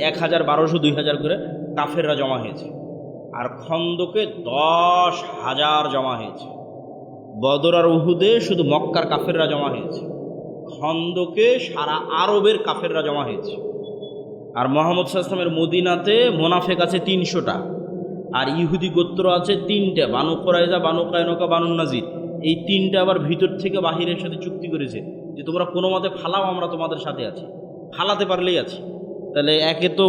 1000, 1200, 2000 করে কাফেররা জমা হয়েছে, আর খন্দকে 10,000 জমা হয়েছে। বদর আর উহুদে শুধু মক্কার কাফেররা জমা হয়েছে, খন্দকে সারা আরবের কাফেররা জমা হয়েছে। আর মুহাম্মদ সাল্লাল্লাহু আলাইহি ওয়াসাল্লামের মদিনাতে মুনাফিক আছে 300টা, আর ইহুদি গোত্র আছে 3টে, বানু কুরাইজা, বানু কায়নুকা, বানু নাজির। এই 3টে আবার ভিতর থেকে বাহিরের সাথে চুক্তি করেছে যে তোমরা কোনো মতে ফালাও, আমরা তোমাদের সাথে আছি, ফালাতে পারলেই আছে। তাহলে একে তো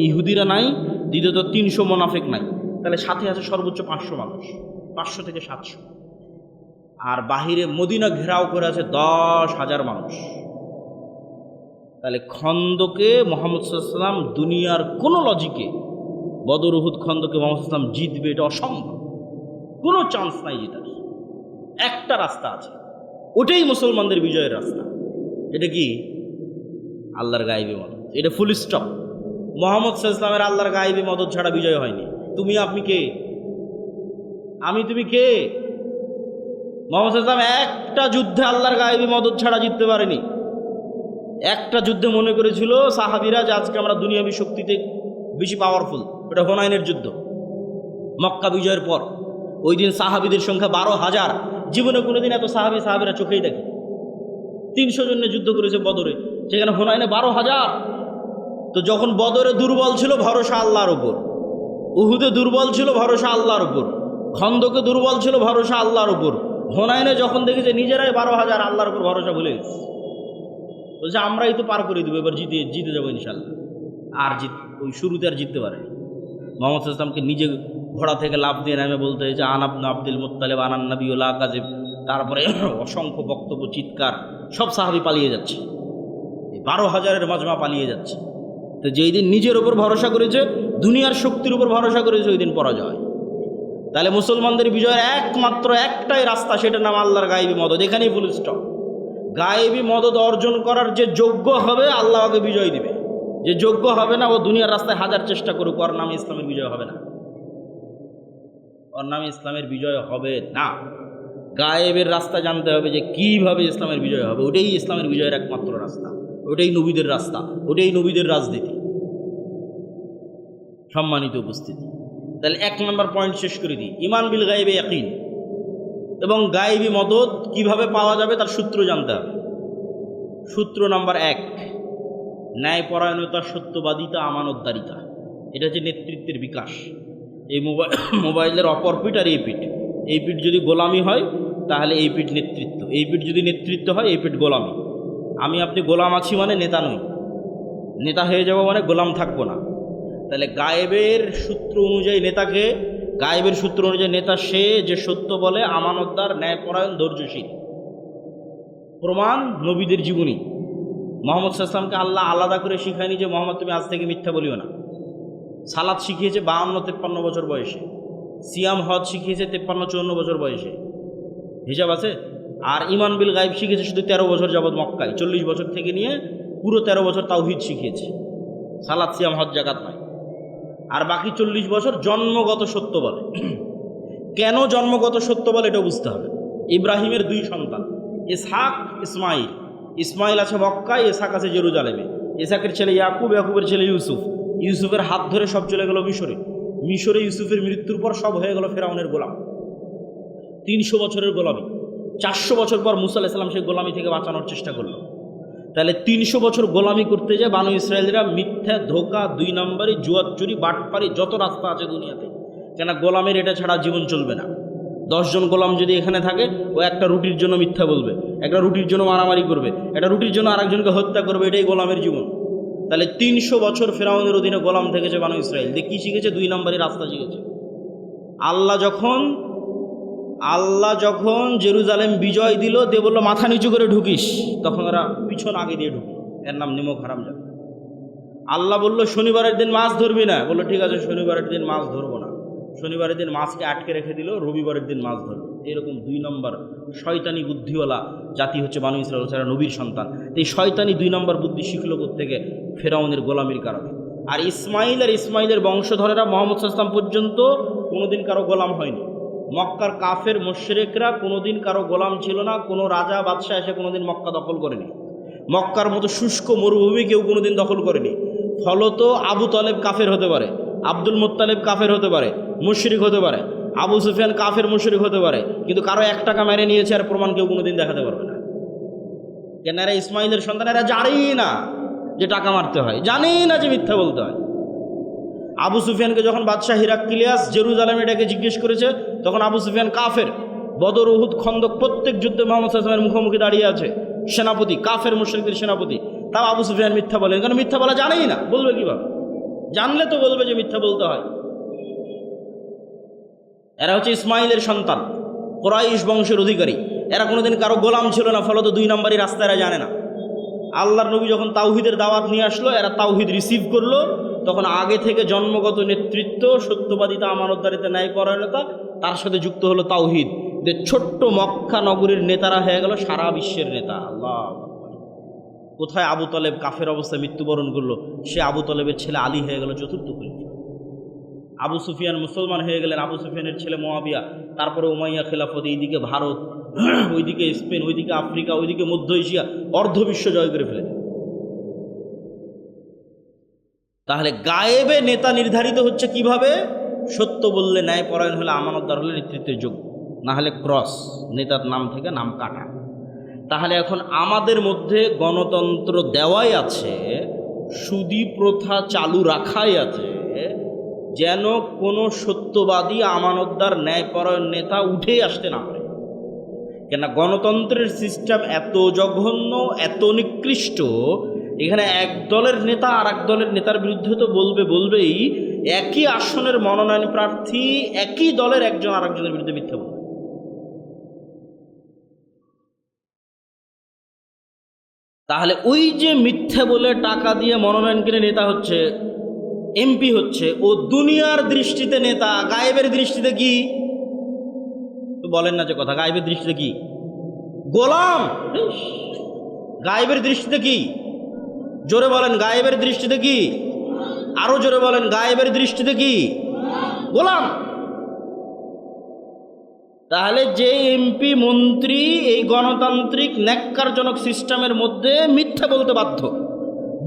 ইহুদিরা নাই, দ্বিতীয়ত 300 মুনাফিক নাই, তাহলে সাথে আছে সর্বোচ্চ 500 মানুষ, 500 থেকে 700। আর বাহিরে মদিনা ঘেরাও করে আছে 10,000 মানুষ। তাহলে খন্দকে মুহাম্মদ সাল্লাল্লাহু আলাইহি ওয়াসাল্লাম, দুনিয়ার কোনো লজিকে বদর উহুদ খন্দকে মুহাম্মদ সাল্লাল্লাহু আলাইহি ওয়াসাল্লাম জিতবে এটা অসম্ভব, কোনো চান্স নাই জেতার। একটা রাস্তা আছে, ওটাই মুসলমানদের বিজয়ের রাস্তা। এটা কি? আল্লাহর গায়েবী মদদ। এটা ফুল স্টপ। মুহাম্মদ সাল্লাল্লাহু আলাইহি ওয়াসাল্লামের আল্লাহর গায়েবী মদদ ছাড়া বিজয় হয়নি। তুমি আপনি কে? আমি তুমি কে? মুহাম্মদ সাল্লাল্লাহু আলাইহি ওয়াসাল্লাম একটা যুদ্ধে আল্লাহর গায়েবী মদদ ছাড়া জিততে পারেনি। একটা যুদ্ধে মনে করেছিল সাহাবীরা যে আজকে আমরা দুনিয়াবী শক্তিতে বেশি পাওয়ারফুল, ওটা হুনাইনের যুদ্ধ, মক্কা বিজয়ের পর। ওই দিন সাহাবীদের সংখ্যা 12,000। জীবনে কোনোদিন এত সাহাবীরা চোখেই দেখে। 300 জন্য যুদ্ধ করেছে বদরে, সেখানে হুনাইনে 12,000। তো যখন বদরে দুর্বল ছিল, ভরসা আল্লাহর উপর। উহুদে দুর্বল ছিল, ভরসা আল্লাহর উপর। খন্দকে দুর্বল ছিল, ভরসা আল্লাহর উপর। হুনাইনে যখন দেখেছে নিজেরাই 12,000, আল্লাহর উপর ভরসা ভুলে গেছে। বলছে আমরাই তো পার করে দেবো, এবার জিতে যাবো ইনশাল্লাহ। আর ওই শুরুতে আর জিততে পারেনি। মুহাম্মদ সাল্লাল্লাহু আলাইহি ওয়াসাল্লামকে নিজে ঘোড়া থেকে লাফ দিয়ে নামে বলতে হয়েছে আনাবনা আব্দুল মুত্তালিব আনান নবী লা কাযিব। তারপরে অসংখ্য বক্তব্য, চিৎকার, সব সাহাবী পালিয়ে যাচ্ছে, 12,000-এর মাজমা পালিয়ে যাচ্ছে। তো যেই দিন নিজের উপর ভরসা করেছে, দুনিয়ার শক্তির উপর ভরসা করেছে, ওই দিন পরাজয়। তাহলে মুসলমানদের বিজয়ের একমাত্র একটাই রাস্তা, সেটার নাম আল্লাহর গায়েবী মদদ। এখানেই ফুল স্টপ। গায়েবী মদদ অর্জন করার যে যোগ্য হবে, আল্লাহ ওকে বিজয় দিবে। যে যোগ্য হবে না, ও দুনিয়ার রাস্তায় হাজার চেষ্টা করুক, ওর নামে ইসলামের বিজয় হবে না, ওর নামে ইসলামের বিজয় হবে না। গায়েবের রাস্তা জানতে হবে যে কিভাবে ইসলামের বিজয় হবে। ওটাই ইসলামের বিজয়ের একমাত্র রাস্তা, ওটাই নবীদের রাস্তা, ওটাই নবীদের রাজনীতি। সম্মানিত উপস্থিতি, তাহলে 1 নম্বর পয়েন্ট শেষ করে দিই, ঈমান বিল গায়বে ইয়াকিন। এবং গায়েবী মদদ কিভাবে পাওয়া যাবে তার সূত্র জানতে হবে। সূত্র নাম্বার 1, ন্যায়পরায়ণতা, সত্যবাদিতা, আমানতদারিতা। এটা হচ্ছে নেতৃত্বের বিকাশ। এই মোবাইলের অপর পিঠ আর এই পিঠ। এই পিঠ যদি গোলামি হয় তাহলে এই পিঠ নেতৃত্ব, এই পিঠ যদি নেতৃত্ব হয় এই পিঠ গোলামি। আমি আপনি গোলাম আছি মানে নেতা নই, নেতা হয়ে যাব মানে গোলাম থাকবো না। তাহলে গায়েবের সূত্র অনুযায়ী নেতাকে, গায়েবের সূত্র অনুযায়ী নেতা সে যে সত্য বলে, আমানতদার, ন্যায়পরায়ণ, ধৈর্যশীল। প্রমাণ নবীদের জীবনী। মুহাম্মদ সাল্লাল্লাহু আলাইহি ওয়াসাল্লামকে আল্লাহ আলাদা করে শিখায়নি যে মুহাম্মদ তুমি আজ থেকে মিথ্যা বলিও না। সালাত শিখিয়েছে 52-53 বছর বয়সে। সিয়াম হজ শিখিয়েছে 53-54 বছর বয়সে। হিসাব আছে। আর ঈমান বিল গায়ব শিখেছে শুধু 13 বছর যাবৎ মক্কায়। 40 বছর থেকে নিয়ে পুরো 13 বছর তাওহীদ শিখিয়েছে, সালাত, সিয়াম, হজ, যাকাত নয়। আর বাকি 40 বছর জন্মগত সত্য বলে। কেন জন্মগত সত্য বলে এটা বুঝতে হবে। ইব্রাহিমের 2 সন্তান, ইসহাক, ইসমাইল। ইসমাইল আছে মক্কায়, ইসহাক আছে জেরুজালেমে। ইসহাকের ছেলে ইয়াকুব, ইয়াকুবের ছেলে ইউসুফ। ইউসুফের হাত ধরে সব চলে গেল মিশরে। মিশরে ইউসুফের মৃত্যুর পর সব হয়ে গেল ফেরাউনের গোলাম। 300 বছরের গোলামি। 400 বছর পর মুসা আলাইহিস সালাম সেই গোলামি থেকে বাঁচানোর চেষ্টা করলো। তাহলে 300 বছর গোলামি করতে যায় বানু ইসরায়েলরা মিথ্যা, ধোকা, 2 নম্বরই, জুয়া, চুরি, বাটপারি, যত রাস্তা আছে দুনিয়াতে। কেন গোলামের এটা ছাড়া জীবন চলবে না। 10 জন গোলাম যদি এখানে থাকে, ও একটা রুটির জন্য মিথ্যা বলবে, একটা রুটির জন্য মারামারি করবে, একটা রুটির জন্য আরেকজনকে হত্যা করবে, এটাই গোলামের জীবন। তাহলে 300 বছর ফেরাউনের অধীনে গোলাম থেকেছে বানু ইসরাইল। দিয়ে কী শিখেছে? 2 নম্বরই রাস্তা শিখেছে। আল্লাহ যখন জেরুজালেম বিজয় দিল, দিয়ে বললো মাথা নিচু করে ঢুকিস, তখন ওরা পিছন আগে দিয়ে ঢুকলো। এর নাম নিমক হারাম জাত। আল্লাহ বললো শনিবারের দিন মাছ ধরবি না, বললো ঠিক আছে শনিবারের দিন মাছ ধরবো না। শনিবারের দিন মাছকে আটকে রেখে দিল, রবিবারের দিন মাছ ধরবে। এরকম 2 নম্বর শয়তানি বুদ্ধিওয়ালা জাতি হচ্ছে বানু ইসরাইল, যারা নবীর সন্তান। এই শয়তানি 2 নম্বর বুদ্ধি শিখলো থেকে ফেরাউনের গোলামির কারণে। আর ইসমাইলের বংশধরেরা মুহাম্মদ সাল্লাল্লাহু আলাইহি ওয়াসাল্লাম পর্যন্ত কোনোদিন কারো গোলাম হয়নি। মক্কার কাফের মুশরিকরা কোনোদিন কারো গোলাম ছিল না। কোনো রাজা বাদশাহ এসে কোনোদিন মক্কা দখল করেনি। মক্কার মতো শুষ্ক মরুভূমি কেউ কোনোদিন দখল করেনি। ফলত আবু তালেব কাফের হতে পারে, আব্দুল মুত্তালিব কাফের হতে পারে, মুশরিক হতে পারে, আবু সুফিয়ান কাফের মুশরিক হতে পারে, কিন্তু কারো 1 টাকা মেরে নিয়েছে আর প্রমাণ কেউ কোনোদিন দেখাতে পারবে না। কেন? এরা ইসমাইলের সন্তান, এরা জানেই না যে টাকা মারতে হয়, জানেই না যে মিথ্যা বলতে হয়। আবু সুফিয়ানকে যখন বাদশাহ হিরাক্লিয়াস জেরুজালেমে এটাকে জিজ্ঞেস করেছে, তখন আবু সুফিয়ান কাফের। বদর, উহুদ, খন্দক প্রত্যেক যুদ্ধে মুহাম্মদ সাল্লাল্লাহু আলাইহি ওয়াসাল্লামের মুখোমুখি দাঁড়িয়ে আছে, সেনাপতি, কাফের মুশরিকদের সেনাপতি। তাও আবু সুফিয়ান মিথ্যা বলেন, কারণ মিথ্যা বলা জানেই না। বলবে কিভাবে? জানলে তো বলবে যে মিথ্যা বলতে হয়। এরা হচ্ছে ইসমাইলের সন্তান, কুরাইশ বংশের অধিকারী। এরা কোনোদিন কারো গোলাম ছিল না, ফলত 2 নম্বরই রাস্তা এরা জানে না। আল্লাহর নবী যখন তাওহীদের দাওয়াত নিয়ে আসলো, এরা তাওহীদ রিসিভ করলো। তখন আগে থেকে জন্মগত নেতৃত্ব, সত্যবাদিতা, আমানতদারিতা, ন্যায়পরায়ণতা, তার সাথে যুক্ত হলো তাওহীদ। যে ছোট্ট মক্কা নগরীর নেতারা হয়ে গেল সারা বিশ্বের নেতা। আল্লাহ! কোথায় আবু তালেব কাফের অবস্থায় মৃত্যুবরণ করলো, সে আবু তালেবের ছেলে আলী হয়ে গেল 4র্থ খলিফা। আবু সুফিয়ান মুসলমান হয়ে গেলেন, আবু সুফিয়ানের ছেলে মুআবিয়া। তারপরে উমাইয়া খেলাফত, এইদিকে ভারত, ওইদিকে স্পেন, ওইদিকে আফ্রিকা, ওইদিকে মধ্য এশিয়া, অর্ধবিশ্ব জয় করে ফেলেন। তাহলে গায়েবে নেতা নির্ধারিত হচ্ছে কিভাবে? সত্য বললে, ন্যায়পরায়ণ হলে, আমানতদার হলে নেতৃত্বের যোগ্য, না হলে ক্রস, নেতার নাম থেকে নাম কাটা। তাহলে এখন আমাদের মধ্যে গণতন্ত্র দেওয়াই আছে, সুদী প্রথা চালু রাখাই আছে, যেন কোনো সত্যবাদী, আমানতদার, ন্যায়পরায়ণ নেতা উঠেই আসতে না পারে। কেন? গণতন্ত্রের সিস্টেম এত জঘন্য, এত নিকৃষ্ট। এখানে এক দলের নেতা আর এক দলের নেতার বিরুদ্ধে তো বলবেই। একই আসনের মনোনয়ন প্রার্থী একই দলের একজন আরেকজনের বিরুদ্ধে মিথ্যা বলবে। তাহলে ওই যে মিথ্যা বলে টাকা দিয়ে মনোনয়ন কিনে নেতা হচ্ছে, এমপি হচ্ছে, ও দুনিয়ার দৃষ্টিতে নেতা, গায়েবের দৃষ্টিতে কি? তো বলেন না যে কথা, গায়েবের দৃষ্টিতে কি? গোলাম। গায়েবের দৃষ্টিতে কি? জোরে বলেন, গায়েবের দৃষ্টিতে কি? আরো জোরে বলেন, গায়েবের দৃষ্টিতে কি? গোলাম। তাহলে যে এমপি, মন্ত্রী এই গণতান্ত্রিক ন্যাক্কারজনক সিস্টেমের মধ্যে মিথ্যা বলতে বাধ্য,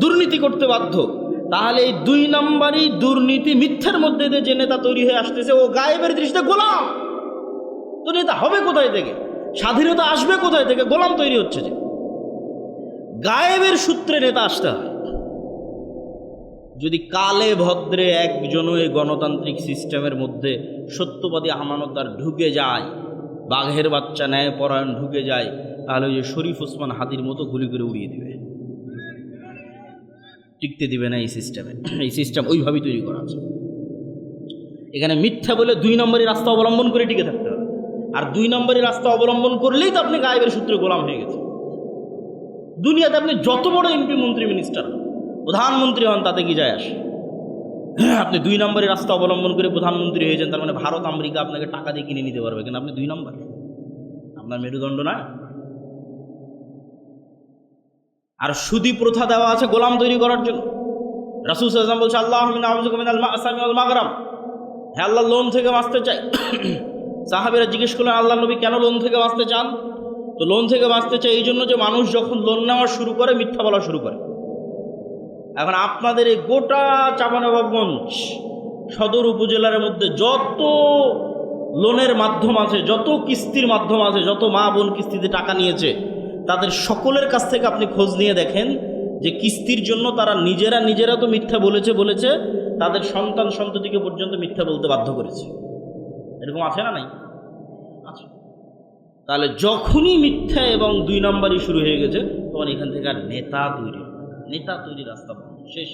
দুর্নীতি করতে বাধ্য, তাহলে এই 2 নম্বরই দুর্নীতি, মিথ্যার মধ্যে দিয়ে যে নেতা তৈরি হয়ে আসতেছে, ও গায়েবের দৃষ্টিতে গোলাম। তো নেতা হবে কোথায় থেকে? স্বাধীনতা আসবে কোথায় থেকে? গোলাম তৈরি হচ্ছে যে। গায়েবের সূত্রে নেতা আসতে হয়। যদি কালে ভদ্রে একজনও এই গণতান্ত্রিক সিস্টেমের মধ্যে সত্যবাদী, আমানতদার ঢুকে যায়, বাঘের বাচ্চা ন্যায়পরায়ণ ঢুকে যায়, তাহলে ওই যে শরীফ ওসমান হাদির মতো গুলি করে উড়িয়ে দিবে, টিকতে দিবে না এই সিস্টেমে। এই সিস্টেম ওইভাবেই তৈরি করা আছে। এখানে মিথ্যা বলে 2 নম্বরই রাস্তা অবলম্বন করে টিকে থাকতে হবে। আর 2 নম্বরই রাস্তা অবলম্বন করলেই তো আপনি গায়েবের সূত্রে গোলাম হয়ে গেছে। দুনিয়াতে আপনি যত বড় এমপি, মন্ত্রী, মিনিস্টার, প্রধানমন্ত্রী হন, তাতে কি যায় আসে? আপনি 2 নম্বরের রাস্তা অবলম্বন করে প্রধানমন্ত্রী হয়েছেন, তার মানে ভারত, আমেরিকা আপনাকে টাকা দিয়ে কিনে নিতে পারবে, কিন্তু আপনি 2 নম্বর, আপনার মেরুদণ্ড না। আর সুদী প্রথা দেওয়া আছে গোলাম তৈরি করার জন্য। রাসূল সাল্লাল্লাহু আলাইহি ওয়াসাল্লাম বলছে, আল্লাহুম্মা আউযুকা মিনাল মা'সামি ওয়াল মাগরাম, হে আল্লাহ, লোন থেকে বাঁচতে চাই। সাহাবীরা জিজ্ঞেস করলেন, আল্লাহ নবী কেন লোন থেকে বাঁচতে চান? তো লোন থেকে বাঁচতে চাই এই জন্য যে মানুষ যখন লোন নেওয়া শুরু করে, মিথ্যা বলা শুরু করে। এখন আপনাদের এই গোটা চাঁপাইনবাবগঞ্জ সদর উপজেলার মধ্যে যত লোনের মাধ্যম আছে, যত কিস্তির মাধ্যম আছে, যত মা বোন কিস্তিতে টাকা নিয়েছে, তাদের সকলের কাছ থেকে আপনি খোঁজ নিয়ে দেখেন যে কিস্তির জন্য তারা নিজেরা তো মিথ্যা বলেছে, তাদের সন্তান সন্ততিকে পর্যন্ত মিথ্যা বলতে বাধ্য করেছে। এরকম আছে না নাই? তাহলে যখনই মিথ্যা এবং 2 নম্বরই শুরু হয়ে গেছে, তখন এখান থেকে আর নেতা তৈরি হবে না। নেতা তৈরির রাস্তা বন্ধ, শেষ।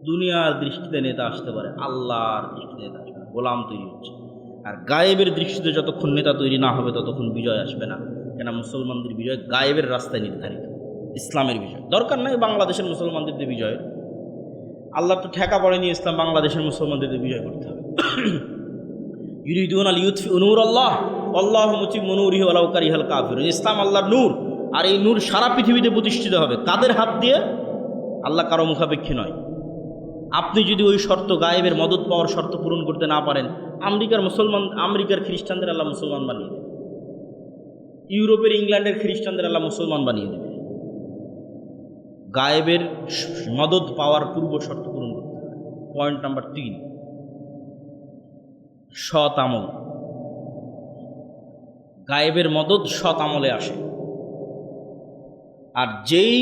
দুনিয়ার দৃষ্টিতে নেতা আসতে পারে, আল্লাহর দৃষ্টিতে নেতা আসবে না, গোলাম তৈরি হচ্ছে। আর গায়েবের দৃষ্টিতে যতক্ষণ নেতা তৈরি না হবে ততক্ষণ বিজয় আসবে না। কেন মুসলমানদের বিজয় গায়েবের রাস্তায় নির্ধারিত, ইসলামের বিজয়। দরকার নাই বাংলাদেশের মুসলমানদের বিজয়, আল্লাহ তো ঠেকা পড়েনি ইসলাম বাংলাদেশের মুসলমানদের বিজয় করতে হবে। ইউরিদুনা লিইউতফিউ নূরাল্লাহ আল্লাহু মুতিম্মু নূরিহি ওয়ালাউ কারিহাল কাফিরুন। ইসলাম আল্লাহর নূর, আর এই নূর সারা পৃথিবীতে প্রতিষ্ঠিত হবে। কাদের হাত দিয়ে? আল্লাহ কারো মুখাপেক্ষী নয়। আপনি যদি ওই শর্ত, গায়েবের মদত পাওয়ার শর্ত পূরণ করতে না পারেন, আমেরিকার খ্রিস্টানদের আল্লাহ মুসলমান বানিয়ে দেবে, ইউরোপের ইংল্যান্ডের খ্রিস্টানদের আল্লাহ মুসলমান বানিয়ে দেবে। গায়েবের মদত পাওয়ার পূর্ব শর্ত পূরণ করতে হবে। পয়েন্ট নাম্বার 3, সৎ আমল। গায়েবের মদত সৎ আমলে আসে, আর যেই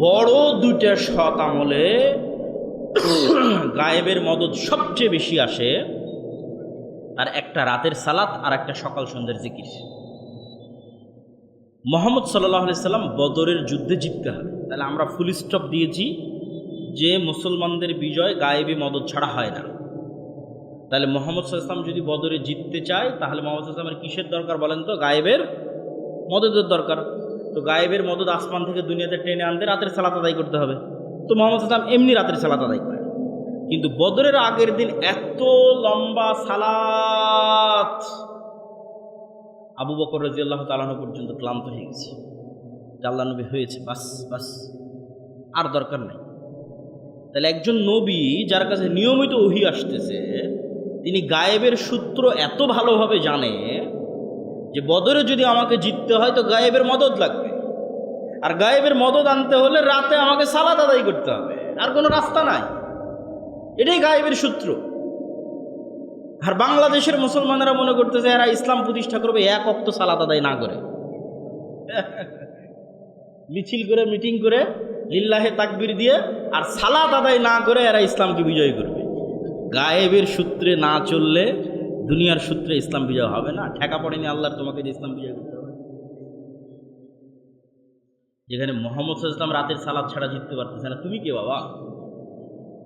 বড় 2টা সৎ আমলে গায়েবের মদত সবচেয়ে বেশি আসে, আর একটা রাতের সালাত আর একটা সকাল সন্ধ্যের জিকির। মুহাম্মদ সাল্লাল্লাহু আলাইহি সাল্লাম বদরের যুদ্ধে জিততে হবে, তাহলে আমরা ফুল স্টপ দিয়েছি যে মুসলমানদের বিজয় গায়েবী মদত ছাড়া হয় না। তাহলে মুহাম্মদ সাল্লাল্লাহু আলাইহি সাল্লাম যদি বদরে জিততে চায়, তাহলে মুহাম্মদ সাল্লাল্লাহু আলাইহি সাল্লামের কিসের দরকার বলেন তো? গায়েবের মদতের দরকার। তো গায়েবের মদত আসমান থেকে দুনিয়াতে টেনে আনতে রাতের সালাত আদায় করতে হবে। তো মুহাম্মদ সাল্লাল্লাহু আলাইহি সাল্লাম এমনি রাতের সালাত আদায় করেন, কিন্তু বদরের আগের দিন এত লম্বা সালাত, আবু বকর রাদিয়াল্লাহু তাআলা আনহু পর্যন্ত ক্লান্ত হয়ে গেছে। আল্লাহর নবী হয়েছে, বাস বাস, আর দরকার নাই। তাহলে একজন নবী যার কাছে নিয়মিত ওহী আসতেছে, তিনি গায়েবের সূত্র এত ভালোভাবে জানে যে বদরে যদি আমাকে জিততে হয় তো গায়েবের মদত লাগবে, আর গায়েবের মদত আনতে হলে রাতে আমাকে সালাত আদায় করতে হবে, আর কোনো রাস্তা নাই। এটাই গায়েবের সূত্র। আর বাংলাদেশের মুসলমানেরা মনে করতেছে এরা ইসলাম প্রতিষ্ঠা করবে এক ওয়াক্ত সালাত আদায় না করে, মিছিল করে, মিটিং করে, লিল্লাহে তাকবীর দিয়ে, আর সালাত আদায় না করে এরা ইসলামকে বিজয় করবে। গায়েবের সূত্রে না চললে দুনিয়ার সূত্রে ইসলাম বিজয় হবে না। ঠেকা পড়েনি আল্লাহর তোমাকে যে ইসলাম বিজয় করতে হবে। যেখানে মুহাম্মদ সাল্লাল্লাহু আলাইহি ওয়াসাল্লাম রাতের সালাত ছাড়া জিততে পারতেছে না, তুমি কে বাবা?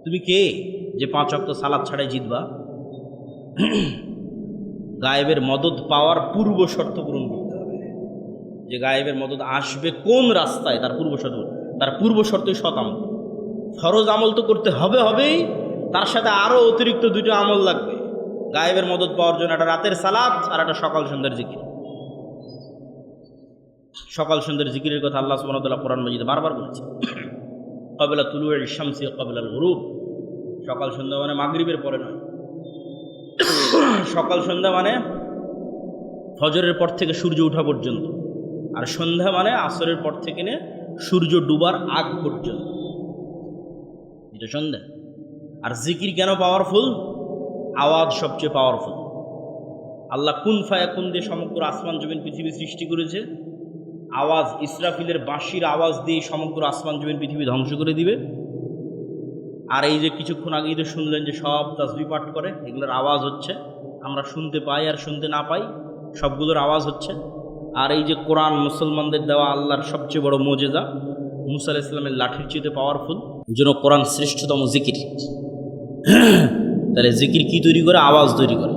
তুমি কে যে 5 ওয়াক্ত সালাত ছাড়াই জিতবা? গায়েবের মদত পাওয়ার পূর্ব শর্ত পূরণ করতে হবে। যে গায়েবের মদত আসবে কোন রাস্তায়, তার পূর্ব শর্তই সৎ আমল। ফরজ আমল তো করতে হবেই, তার সাথে আরও অতিরিক্ত 2টা আমল লাগবে গায়েবের মদত পাওয়ার জন্য। একটা রাতের সালাত আর একটা সকাল সন্ধ্যার জিকির। সকাল সন্ধ্যার জিকিরের কথা আল্লাহ সুবহানাহু ওয়া তাআলা কোরআন মাজিদে বারবার বলেছেন। ক্বাবলা তুলুউল শামসি ক্বাবলাল গুরুব। সকাল সন্ধ্যা মানে মাগরিবের পরে নয়, সকাল সন্ধ্যা মানে ফজরের পর থেকে সূর্য ওঠা পর্যন্ত, আর সন্ধ্যা মানে আসরের পর থেকে নিয়ে সূর্য ডুবার আগ পর্যন্ত, এটা সন্ধ্যা। আর জিকির কেন পাওয়ারফুল? আওয়াজ সবচেয়ে পাওয়ারফুল। আল্লাহ কুন ফায়াকুন দিয়ে সমগ্র আসমান জমিন পৃথিবী সৃষ্টি করেছে। আওয়াজ, ইসরাফিলের বাঁশির আওয়াজ দিয়ে সমগ্র আসমান জমিন পৃথিবী ধ্বংস করে দিবে। আর এই যে কিছুক্ষণ আগেই তো শুনলেন যে সব তাসবিহ পাঠ করে, এগুলোর আওয়াজ হচ্ছে, আমরা শুনতে পাই আর শুনতে না পাই, সবগুলোর আওয়াজ হচ্ছে। আর এই যে কোরআন মুসলমানদের দেওয়া আল্লাহর সবচেয়ে বড় মুজিজা, মুসা আলাইহিস সালামের লাঠির চেয়ে পাওয়ারফুল, এই জন্য কোরআন শ্রেষ্ঠতম জিকির। তাহলে জিকির কি তৈরি করে? আওয়াজ তৈরি করে।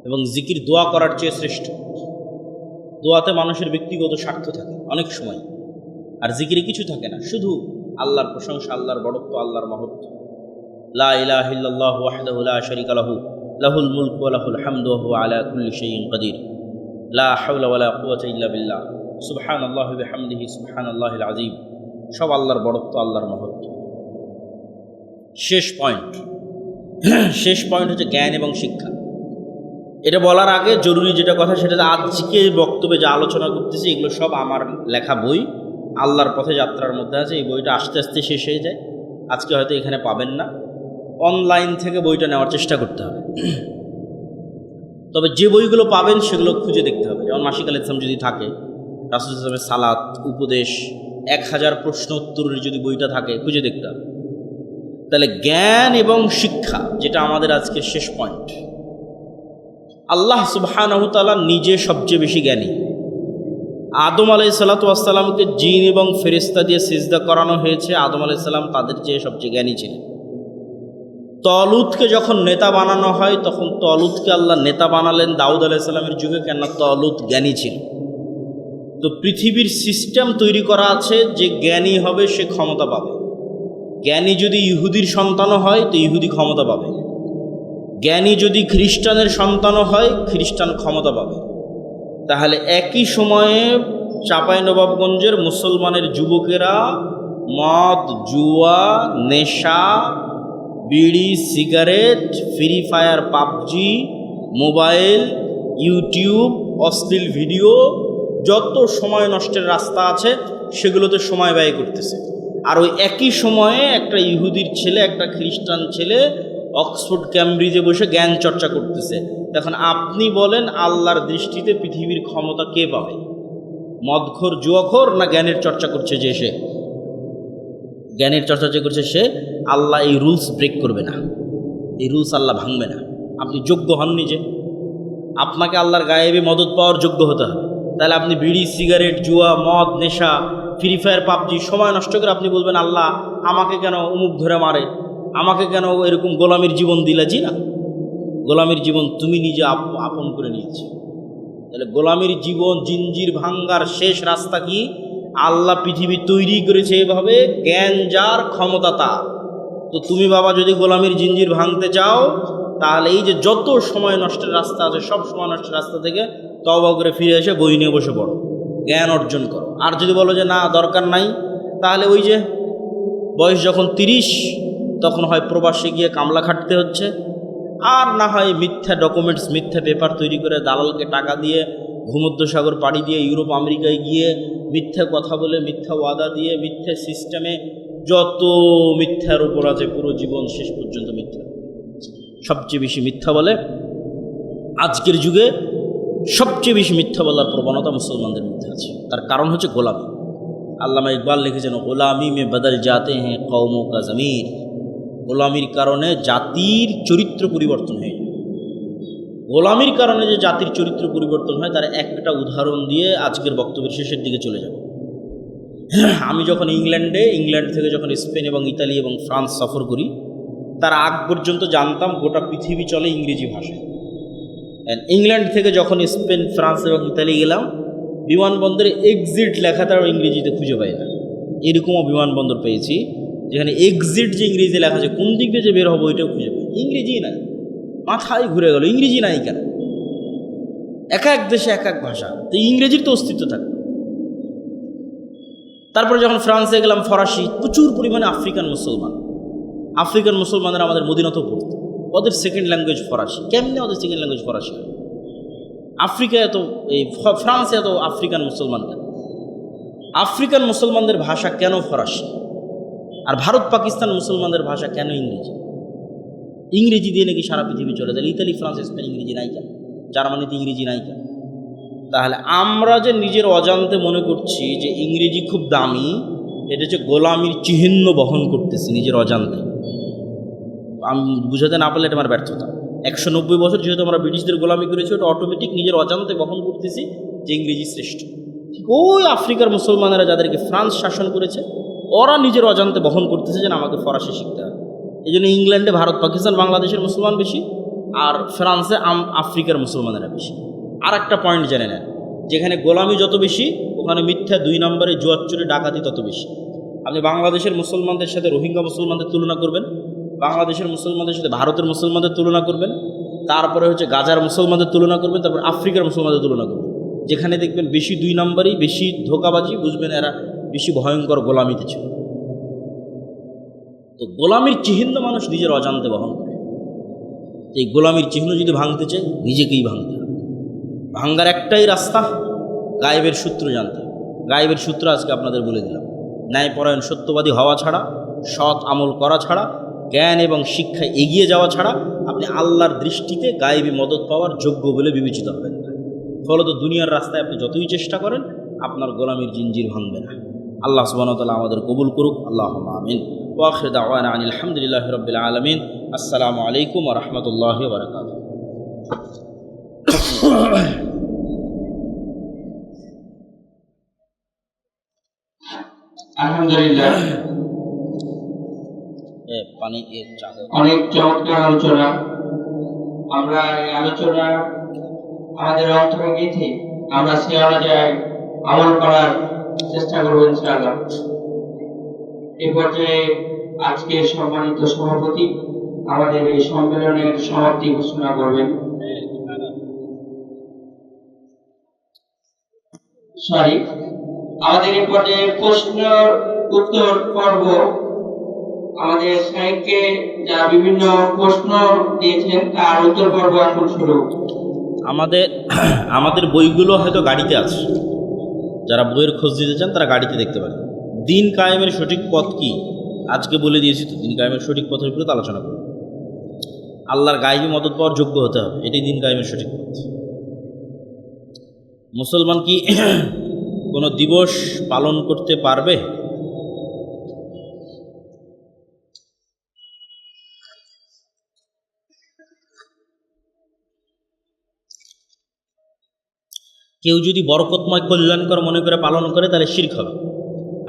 এবং জিকির দোয়া করার চেয়ে শ্রেষ্ঠ। দোয়াতে মানুষের ব্যক্তিগত স্বার্থ থাকে অনেক সময়, আর জিকিরে কিছু থাকে না, শুধু আল্লাহর প্রশংসা, আল্লাহর বড়ত্ব, আল্লাহর মহত্ব। লা ইলাহা ইল্লাল্লাহু ওয়াহদাহু লা শারীকা লাহু লাহুল মুলকু ওয়া লাহুল হামদু ওয়া হুয়া আলা কুল্লি শাইইন কাদির। লা হাওলা ওয়া লা কুওয়াতা ইল্লা বিল্লাহ। সুবহানাল্লাহি ওয়া বিহামদিহি সুবহানাল্লাহিল আযীম। সব আল্লাহর বড়ত্ব, আল্লাহর মহত্ব। শেষ পয়েন্ট হচ্ছে জ্ঞান এবং শিক্ষা। এটা বলার আগে জরুরি যেটা কথা, সেটা আজকে বক্তব্যে যা আলোচনা করতেছি এগুলো সব আমার লেখা বই, আল্লাহর পথে যাত্রার মধ্যে আছে। এই বইটা আস্তে আস্তে শেষ হয়ে যায়, আজকে হয়তো এখানে পাবেন না, অনলাইন থেকে বইটা নেওয়ার চেষ্টা করতে হবে। তবে যে বইগুলো পাবেন সেগুলো খুঁজে দেখতে হবে। যেমন মাসিক আল ইসলাম যদি থাকে, রাসূল সাল্লাল্লাহু আলাইহি ওয়াসাল্লামের সালাত, উপদেশ, 1000 প্রশ্ন উত্তরের যদি বইটা থাকে, খুঁজে দেখতে হবে। তাহলে জ্ঞান এবং শিক্ষা, যেটা আমাদের আজকে শেষ পয়েন্ট, আল্লাহ সুবহানাহু ওয়া তাআলা নিজে সবচেয়ে বেশি জ্ঞানী। আদম আলাইহিসসালাতু ওয়াসসালামকে জিন এবং ফেরেশতা দিয়ে সিজদা করানো হয়েছে, আদম আলাইহিসসালাম তাদের চেয়ে সবচেয়ে জ্ঞানী ছিলেন। তলুতকে যখন নেতা বানানো হয় তখন তলুতকে আল্লাহ নেতা বানালেন দাউদ আলাইহিসসালামের যুগে, কেন তলুত জ্ঞানী ছিল। তো পৃথিবীর সিস্টেম তৈরি করা আছে যে জ্ঞানী হবে সে ক্ষমতা পাবে। জ্ঞানী যদি ইহুদির সন্তানও হয় তো ইহুদি ক্ষমতা পাবে, জ্ঞানী যদি খ্রিস্টানের সন্তানও হয় খ্রিস্টান ক্ষমতা পাবে। তাহলে একই সময়ে চাঁপাইনবাবগঞ্জের মুসলমানের যুবকেরা মদ, জুয়া, নেশা, বিড়ি, cigarette, free fire, PUBG, mobile, YouTube, অশ্লীল ভিডিও, যত সময় নষ্টের রাস্তা আছে সেগুলোতে সময় ব্যয় করতেছে। আর ওই একই সময়ে একটা ইহুদির ছেলে, একটা খ্রিস্টান ছেলে অক্সফোর্ড ক্যামব্রিজে বসে জ্ঞান চর্চা করতেছে। এখন আপনি বলেন আল্লাহর দৃষ্টিতে পৃথিবীর ক্ষমতা কে পাবে? মদখোর, জুয়াখোর, না জ্ঞানের চর্চা করছে যে সে? জ্ঞানের চর্চা যে করছে সে। আল্লাহ এই রুলস ব্রেক করবে না, এই রুলস আল্লাহ ভাঙবে না। আপনি যোগ্য হননি যে, আপনাকে আল্লাহর গায়েবী মদত পাওয়ার যোগ্য হতে হবে। তাহলে আপনি বিড়ি, সিগারেট, জুয়া, মদ, নেশা, ফ্রি ফায়ার, পাবজি সময় নষ্ট করে আপনি বলবেন আল্লাহ আমাকে কেন অমুক ধরে মারে, আমাকে কেন এরকম গোলামির জীবন দিলে? জি না, গোলামির জীবন তুমি নিজে আপন করে নিয়েছো। তাহলে গোলামির জীবন, জিঞ্জির ভাঙ্গার শেষ রাস্তা কি? আল্লাহ পৃথিবী তৈরি করেছে এভাবে, জ্ঞান যার ক্ষমতা তার। তো তুমি বাবা যদি গোলামির জিঞ্জির ভাঙতে চাও তাহলে এই যে যত সময় নষ্টের রাস্তা আছে সব সময় নষ্টের রাস্তা থেকে তওবা করে ফিরে এসে বই নিয়ে বসে পড়ো, জ্ঞান অর্জন করো। আর যদি বলো যে না দরকার নাই, তাহলে ওই যে বয়স যখন 30 তখন হয় প্রবাসে গিয়ে কামলা খাটতে হচ্ছে, আর না হয় মিথ্যা ডকুমেন্টস, মিথ্যা পেপার তৈরি করে দালালকে টাকা দিয়ে ভূমধ্যসাগর পাড়ি দিয়ে ইউরোপ আমেরিকায় গিয়ে মিথ্যা কথা বলে, মিথ্যা ওয়াদা দিয়ে, মিথ্যা সিস্টেমে যত মিথ্যার উপর আছে পুরো জীবন শেষ পর্যন্ত মিথ্যা। সবচেয়ে বেশি মিথ্যা বলে আজকের যুগে, সবচেয়ে বেশি মিথ্যা বলার প্রবণতা মুসলমানদের মধ্যে আছে। তার কারণ হচ্ছে গোলামি। আল্লামা ইকবাল লিখেছেন গোলামি মে বদল যাতে হ্যাঁ কওমোं का ज़मीर। গোলামির কারণে জাতির চরিত্র পরিবর্তন হয়ে যায়। গোলামির কারণে যে জাতির চরিত্র পরিবর্তন হয় তার একটা উদাহরণ দিয়ে আজকের বক্তব্যের শেষের দিকে চলে যাব। আমি যখন ইংল্যান্ড থেকে যখন স্পেন এবং ইতালি এবং ফ্রান্স সফর করি, তার আগ পর্যন্ত জানতাম গোটা পৃথিবী চলে ইংরেজি ভাষায়। ইংল্যান্ড থেকে যখন স্পেন, ফ্রান্স এবং ইতালি গেলাম, বিমানবন্দরে এক্সিট লেখা তার ইংরেজিতে খুঁজে পাই না। এরকমও বিমানবন্দর পেয়েছি যেখানে এক্সিট যে ইংরেজি লেখা আছে, কোন দিক দিয়ে যে বের হবো ওইটাও খুঁজে পাই, ইংরেজি নাই। মাথায় ঘুরে গেল, ইংরেজি নাই কেন? এক এক দেশে এক এক ভাষা, তো ইংরেজির তো অস্তিত্ব থাকে। তারপরে যখন ফ্রান্সে গেলাম, ফরাসি, প্রচুর পরিমাণে আফ্রিকান মুসলমানরা আমাদের মদিনাতেও পড়তো। ওদের সেকেন্ড ল্যাঙ্গুয়েজ ফরাসি। কেমনে ওদের সেকেন্ড ল্যাঙ্গুয়েজ ফরাসি? আফ্রিকা এত, এই ফ্রান্সে এত আফ্রিকান মুসলমান কেন? আফ্রিকান মুসলমানদের ভাষা কেন ফরাসি? আর ভারত পাকিস্তান মুসলমানদের ভাষা কেন ইংরেজি? ইংরেজি দিয়ে নাকি সারা পৃথিবী চলে যায়। ইতালি, ফ্রান্স, স্পেন ইংরেজি নাই কেন? জার্মানিতে ইংরেজি নাই কেন? তাহলে আমরা যে নিজের অজান্তে মনে করছি যে ইংরেজি খুব দামি, এটা হচ্ছে গোলামির চিহ্ন বহন করতেছি নিজের অজান্তে। আমি বুঝাতে না পারলে এটা আমার ব্যর্থতা। 190 বছর যেহেতু আমরা ব্রিটিশদের গোলামি করেছি, ওটা অটোমেটিক নিজের অজান্তে বহন করতেছি যে ইংরেজি শ্রেষ্ঠ। ঠিক ওই আফ্রিকার মুসলমানেরা যাদেরকে ফ্রান্স শাসন করেছে, ওরা নিজের অজান্তে বহন করতেছে যে আমাকে ফরাসি শিখতে হবে। এই জন্য ইংল্যান্ডে ভারত, পাকিস্তান, বাংলাদেশের মুসলমান বেশি, আর ফ্রান্সে আফ্রিকার মুসলমানেরা বেশি। আর একটা পয়েন্ট জেনে নেন, যেখানে গোলামি যত বেশি ওখানে মিথ্যা 2 নম্বরে জুয়াচুরি, ডাকাতি তত বেশি। আপনি বাংলাদেশের মুসলমানদের সাথে রোহিঙ্গা মুসলমানদের তুলনা করবেন, বাংলাদেশের মুসলমানদের সাথে ভারতের মুসলমানদের তুলনা করবেন, তারপরে হচ্ছে গাজার মুসলমানদের তুলনা করবেন, তারপর আফ্রিকার মুসলমানদের তুলনা করবেন। যেখানে দেখবেন বেশি 2 নম্বরই, বেশি ধোকাবাজি, বুঝবেন এরা বেশি ভয়ঙ্কর গোলামিতে ছিল। তো গোলামির চিহ্ন মানুষ নিজের অজান্তে বহন করে। এই গোলামির চিহ্ন যদি ভাঙতে চাই, নিজেকেই ভাঙতে হবে। ভাঙ্গার একটাই রাস্তা, গায়েবের সূত্র জানতে হবে। গায়েবের সূত্র আজকে আপনাদের বলে দিলাম। ন্যায়পরায়ণ সত্যবাদী হওয়া ছাড়া, সৎ আমল করা ছাড়া, জ্ঞান এবং শিক্ষায় এগিয়ে যাওয়া ছাড়া আপনি আল্লাহর দৃষ্টিতে গায়েবী মদত পাওয়ার যোগ্য বলে বিবেচিত হবেন না। ফলত দুনিয়ার রাস্তায় আপনি যতই চেষ্টা করেন আপনার গোলামির জিঞ্জির ভাঙবে না। আল্লাহ সুবহানাহু ওয়া তাআলা আমাদের কবুল করুক। আল্লাহুম্মা আমিন। ওয়া আখিরু দাওয়ানা আনিল হামদুলিল্লাহি রাব্বিল আলামিন। আসসালামু আলাইকুম ওয়া রাহমাতুল্লাহি ওয়া বারাকাতুহু। আলহামদুলিল্লাহ, পানি অনেক চমৎকার আলোচনা। আমরা এই আলোচনা আমাদের অন্তরে গেঁথে আমরা সে অনুযায়ী আমল করার চেষ্টা করবো ইনশাআল্লাহ। এ পর্যায়ে আজকে সম্মানিত সভাপতি আমাদের এই সম্মেলনের সমাপ্তি ঘোষণা করবেন। আমাদের এই পর্যায়ে প্রশ্ন উত্তর পর্ব, আমাদের সাহেবকে যা বিভিন্ন প্রশ্ন দিয়েছেন তার উত্তর পর্ব এখন শুরু। আমাদের বইগুলো হয়তো গাড়িতে আছে, যারা বইয়ের খোঁজ দিতে চান তারা গাড়িতে দেখতে পারেন। দিন কায়েমের সঠিক পথ কি আজকে বলে দিয়েছি, তো দিন কায়েমের সঠিক পথের উপরে আলোচনা করব। আল্লাহর গায়েবী মদত পাওয়ার যোগ্য হতে হবে, এটাই দিন কায়েমের সঠিক পথ। মুসলমান কি কোনো দিবস পালন করতে পারবে? কেউ যদি বরকতময় কল্যাণকর মনে করে পালন করে তাহলে শিরক হবে,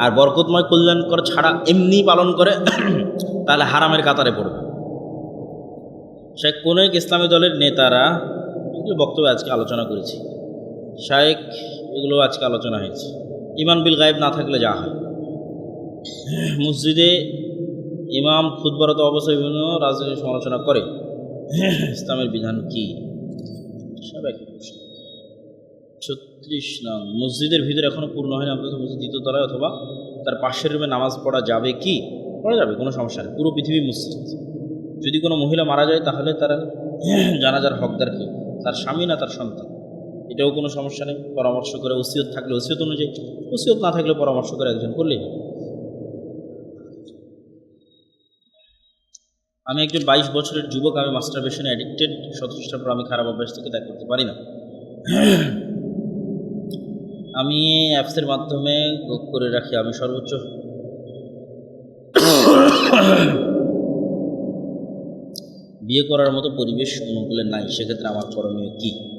আর বরকতময় কল্যাণকর ছাড়া এমনি পালন করে তাহলে হারামের কাতারে পড়বে। শেখ কোনেক ইসলামী দলের নেতারা এগুলো বক্তব্যে আজকে আলোচনা করেছি, শায়েখ এগুলো আজকে আলোচনা হয়েছে। ইমান বিল গায়েব না থাকলে যা হয়, মসজিদে ইমাম খুতবারত অবস্থায় বিভিন্ন রাজনৈতিক সমালোচনা করে, ইসলামের বিধান কি? সব এক প্রশ্ন। 36 নং, মসজিদের ভিতরে এখনও পূর্ণ হয়নি, অন্তত মসজিদ দ্বিতীয় তলায় অথবা তার পাশের রুমে নামাজ পড়া যাবে কি? পড়া যাবে, কোনো সমস্যা নেই। পুরো পৃথিবী মসজিদ। যদি কোনো মহিলা মারা যায় তাহলে তার জানাজার হকদার কি? তার স্বামী না তার সন্তান? এটাও কোনো সমস্যা নেই। পরামর্শ করে, ওসিয়ত থাকলে ওসিয়ত অনুযায়ী, ওসিয়ত না থাকলে পরামর্শ করে একজন করলেই। আমি একজন 22 বছরের যুবক, আমি মাস্টারবেশনে অ্যাডিক্টেড। 17টার পর আমি খারাপ অভ্যাস থেকে ত্যাগ করতে পারি না। আমি অ্যাপসের মাধ্যমে বুক করে রাখি। আমি সর্বোচ্চ বিয়ে করার মতো পরিবেশ অনুকূলে নাই, সেক্ষেত্রে আমার করণীয় কি?